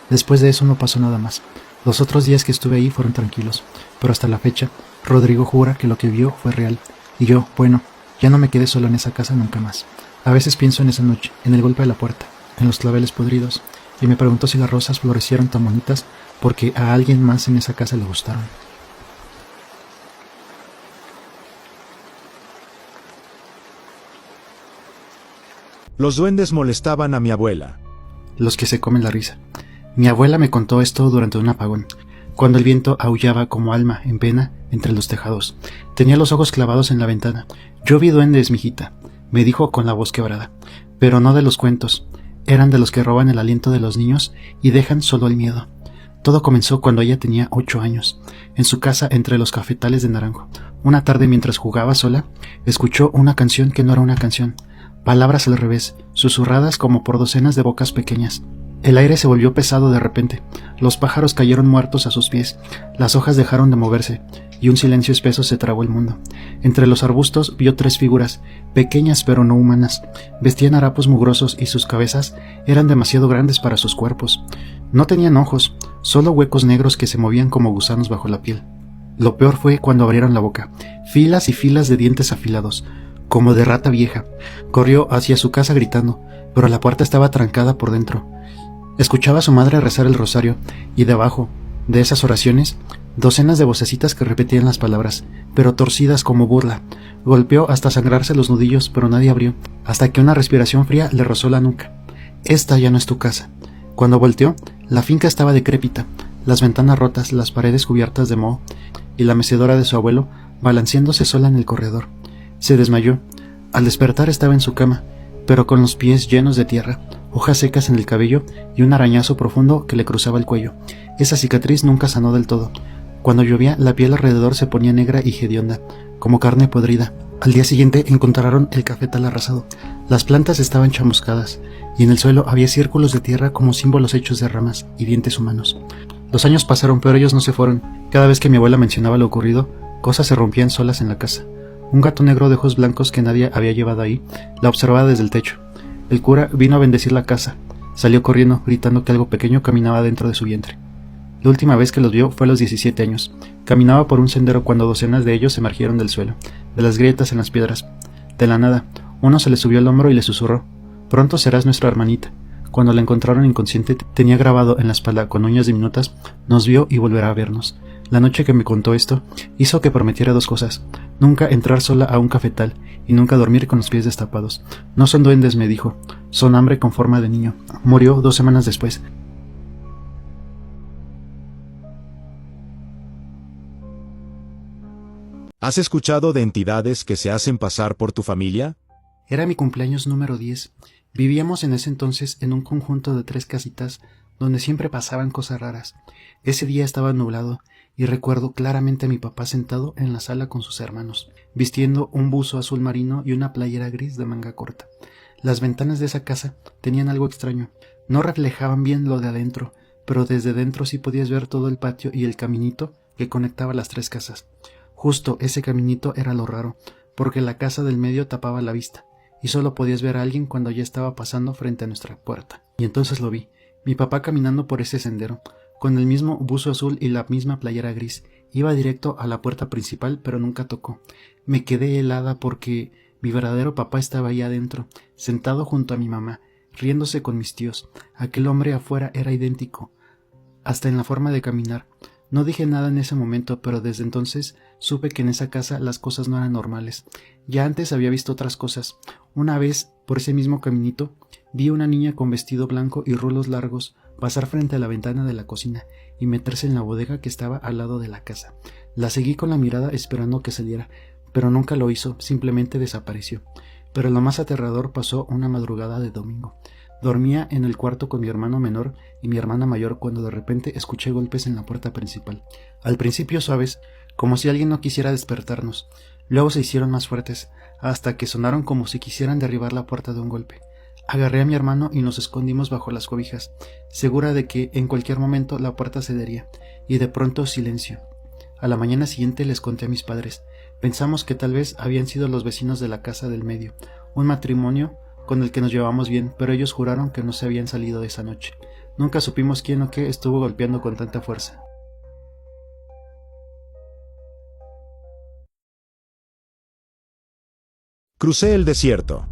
Después de eso no pasó nada más. Los otros días que estuve ahí fueron tranquilos, pero hasta la fecha, Rodrigo jura que lo que vio fue real. Y yo, bueno, ya no me quedé solo en esa casa nunca más. A veces pienso en esa noche, en el golpe de la puerta, en los claveles podridos, y me pregunto si las rosas florecieron tan bonitas porque a alguien más en esa casa le gustaron. Los duendes molestaban a mi abuela. Los que se comen la risa. Mi abuela me contó esto durante un apagón, cuando el viento aullaba como alma en pena entre los tejados. Tenía los ojos clavados en la ventana. Yo vi duendes, mijita, me dijo con la voz quebrada, pero no de los cuentos. Eran de los que roban el aliento de los niños y dejan solo el miedo. Todo comenzó cuando ella tenía 8 años, en su casa entre los cafetales de naranjo. Una tarde mientras jugaba sola, escuchó una canción que no era una canción. Palabras al revés, susurradas como por docenas de bocas pequeñas. El aire se volvió pesado de repente, los pájaros cayeron muertos a sus pies, las hojas dejaron de moverse, y un silencio espeso se tragó el mundo. Entre los arbustos vio 3 figuras, pequeñas pero no humanas. Vestían harapos mugrosos y sus cabezas eran demasiado grandes para sus cuerpos. No tenían ojos, solo huecos negros que se movían como gusanos bajo la piel. Lo peor fue cuando abrieron la boca, filas y filas de dientes afilados, como de rata vieja. Corrió hacia su casa gritando, pero la puerta estaba trancada por dentro. Escuchaba a su madre rezar el rosario, y debajo de esas oraciones, docenas de vocecitas que repetían las palabras, pero torcidas como burla. Golpeó hasta sangrarse los nudillos, pero nadie abrió, hasta que una respiración fría le rozó la nuca. Esta ya no es tu casa. Cuando volteó, la finca estaba decrépita, las ventanas rotas, las paredes cubiertas de moho, y la mecedora de su abuelo balanceándose sola en el corredor. Se desmayó. Al despertar estaba en su cama, pero con los pies llenos de tierra, hojas secas en el cabello y un arañazo profundo que le cruzaba el cuello. Esa cicatriz nunca sanó del todo. Cuando llovía, la piel alrededor se ponía negra y hedionda, como carne podrida. Al día siguiente encontraron el cafetal arrasado. Las plantas estaban chamuscadas, y en el suelo había círculos de tierra como símbolos hechos de ramas y dientes humanos. Los años pasaron, pero ellos no se fueron. Cada vez que mi abuela mencionaba lo ocurrido, cosas se rompían solas en la casa. Un gato negro de ojos blancos que nadie había llevado ahí la observaba desde el techo. El cura vino a bendecir la casa. Salió corriendo, gritando que algo pequeño caminaba dentro de su vientre. La última vez que los vio fue a los 17 años. Caminaba por un sendero cuando docenas de ellos emergieron del suelo, de las grietas en las piedras. De la nada, uno se le subió al hombro y le susurró: «Pronto serás nuestra hermanita». Cuando la encontraron inconsciente, tenía grabado en la espalda con uñas diminutas: «Nos vio y volverá a vernos». La noche que me contó esto, hizo que prometiera 2 cosas: nunca entrar sola a un cafetal y nunca dormir con los pies destapados. No son duendes, me dijo, son hambre con forma de niño. Murió 2 semanas después. ¿Has escuchado de entidades que se hacen pasar por tu familia? Era mi cumpleaños número 10. Vivíamos en ese entonces en un conjunto de 3 casitas donde siempre pasaban cosas raras. Ese día estaba nublado y recuerdo claramente a mi papá sentado en la sala con sus hermanos, vistiendo un buzo azul marino y una playera gris de manga corta. Las ventanas de esa casa tenían algo extraño. No reflejaban bien lo de adentro, pero desde dentro sí podías ver todo el patio y el caminito que conectaba las 3 casas. Justo ese caminito era lo raro, porque la casa del medio tapaba la vista, y solo podías ver a alguien cuando ya estaba pasando frente a nuestra puerta. Y entonces lo vi, mi papá caminando por ese sendero, con el mismo buzo azul y la misma playera gris. Iba directo a la puerta principal, pero nunca tocó. Me quedé helada porque mi verdadero papá estaba ahí adentro, sentado junto a mi mamá, riéndose con mis tíos. Aquel hombre afuera era idéntico, hasta en la forma de caminar. No dije nada en ese momento, pero desde entonces supe que en esa casa las cosas no eran normales. Ya antes había visto otras cosas. Una vez, por ese mismo caminito, vi a una niña con vestido blanco y rulos largos pasar frente a la ventana de la cocina y meterse en la bodega que estaba al lado de la casa. La seguí con la mirada esperando que saliera, pero nunca lo hizo, simplemente desapareció. Pero lo más aterrador pasó una madrugada de domingo. Dormía en el cuarto con mi hermano menor y mi hermana mayor cuando de repente escuché golpes en la puerta principal. Al principio suaves, como si alguien no quisiera despertarnos. Luego se hicieron más fuertes, hasta que sonaron como si quisieran derribar la puerta de un golpe. Agarré a mi hermano y nos escondimos bajo las cobijas, segura de que en cualquier momento la puerta cedería, y de pronto silencio. A la mañana siguiente les conté a mis padres. Pensamos que tal vez habían sido los vecinos de la casa del medio, un matrimonio con el que nos llevamos bien, pero ellos juraron que no se habían salido esa noche. Nunca supimos quién o qué estuvo golpeando con tanta fuerza. Crucé el desierto.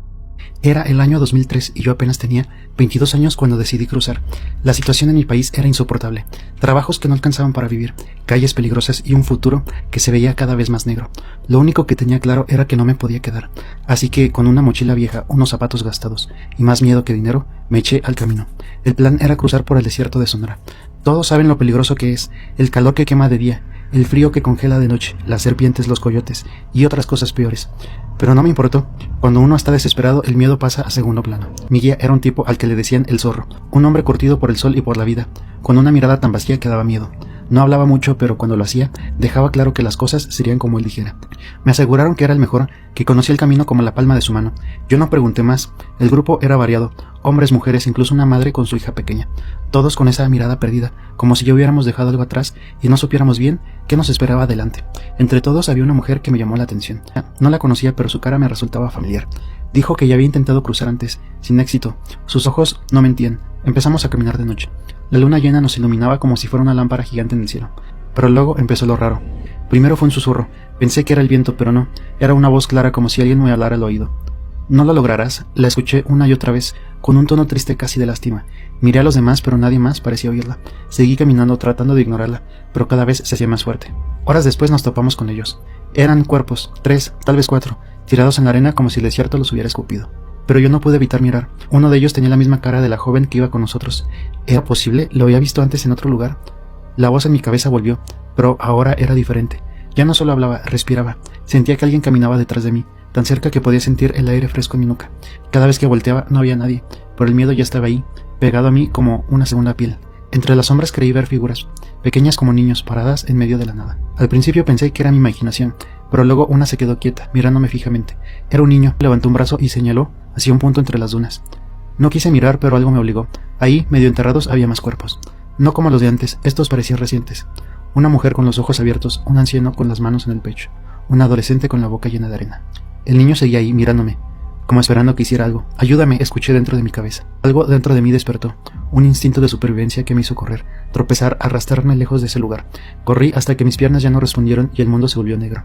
Era el año 2003 y yo apenas tenía 22 años cuando decidí cruzar. La situación en mi país era insoportable. Trabajos que no alcanzaban para vivir, calles peligrosas y un futuro que se veía cada vez más negro. Lo único que tenía claro era que no me podía quedar. Así que con una mochila vieja, unos zapatos gastados y más miedo que dinero, me eché al camino. El plan era cruzar por el desierto de Sonora. Todos saben lo peligroso que es, el calor que quema de día, el frío que congela de noche, las serpientes, los coyotes y otras cosas peores. Pero no me importó. Cuando uno está desesperado, el miedo pasa a segundo plano. Mi guía era un tipo al que le decían el zorro, un hombre curtido por el sol y por la vida, con una mirada tan vacía que daba miedo. No hablaba mucho, pero cuando lo hacía, dejaba claro que las cosas serían como él dijera. Me aseguraron que era el mejor, que conocía el camino como la palma de su mano. Yo no pregunté más. El grupo era variado, hombres, mujeres, incluso una madre con su hija pequeña. Todos con esa mirada perdida, como si ya hubiéramos dejado algo atrás y no supiéramos bien qué nos esperaba adelante. Entre todos había una mujer que me llamó la atención. No la conocía, pero su cara me resultaba familiar. Dijo que ya había intentado cruzar antes, sin éxito. Sus ojos no mentían. Empezamos a caminar de noche. La luna llena nos iluminaba como si fuera una lámpara gigante en el cielo. Pero luego empezó lo raro. Primero fue un susurro. Pensé que era el viento, pero no. Era una voz clara como si alguien me hablara al oído. «No lo lograrás», la escuché una y otra vez, con un tono triste casi de lástima. Miré a los demás, pero nadie más parecía oírla. Seguí caminando tratando de ignorarla, pero cada vez se hacía más fuerte. Horas después nos topamos con ellos. Eran cuerpos, 3, tal vez 4, tirados en la arena como si el desierto los hubiera escupido. Pero yo no pude evitar mirar. Uno de ellos tenía la misma cara de la joven que iba con nosotros. ¿Era posible? ¿Lo había visto antes en otro lugar? La voz en mi cabeza volvió, pero ahora era diferente. Ya no solo hablaba, respiraba. Sentía que alguien caminaba detrás de mí, tan cerca que podía sentir el aire fresco en mi nuca. Cada vez que volteaba no había nadie, pero el miedo ya estaba ahí, pegado a mí como una segunda piel. Entre las sombras creí ver figuras, pequeñas como niños, paradas en medio de la nada. Al principio pensé que era mi imaginación, pero luego una se quedó quieta, mirándome fijamente. Era un niño, levantó un brazo y señaló hacia un punto entre las dunas. No quise mirar, pero algo me obligó. Ahí, medio enterrados, había más cuerpos. No como los de antes, estos parecían recientes. Una mujer con los ojos abiertos, un anciano con las manos en el pecho, un adolescente con la boca llena de arena. El niño seguía ahí, mirándome. como esperando que hiciera algo. Ayúdame, escuché dentro de mi cabeza. Algo dentro de mí despertó, un instinto de supervivencia que me hizo correr, tropezar, arrastrarme lejos de ese lugar. Corrí hasta que mis piernas ya no respondieron y el mundo se volvió negro.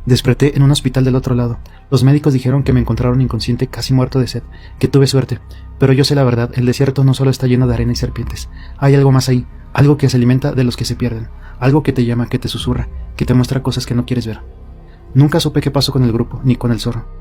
Desperté en un hospital del otro lado. Los médicos dijeron que me encontraron inconsciente, casi muerto de sed, que tuve suerte. Pero yo sé la verdad, el desierto no solo está lleno de arena y serpientes. Hay algo más ahí, algo que se alimenta de los que se pierden, algo que te llama, que te susurra, que te muestra cosas que no quieres ver. Nunca supe qué pasó con el grupo, ni con el zorro.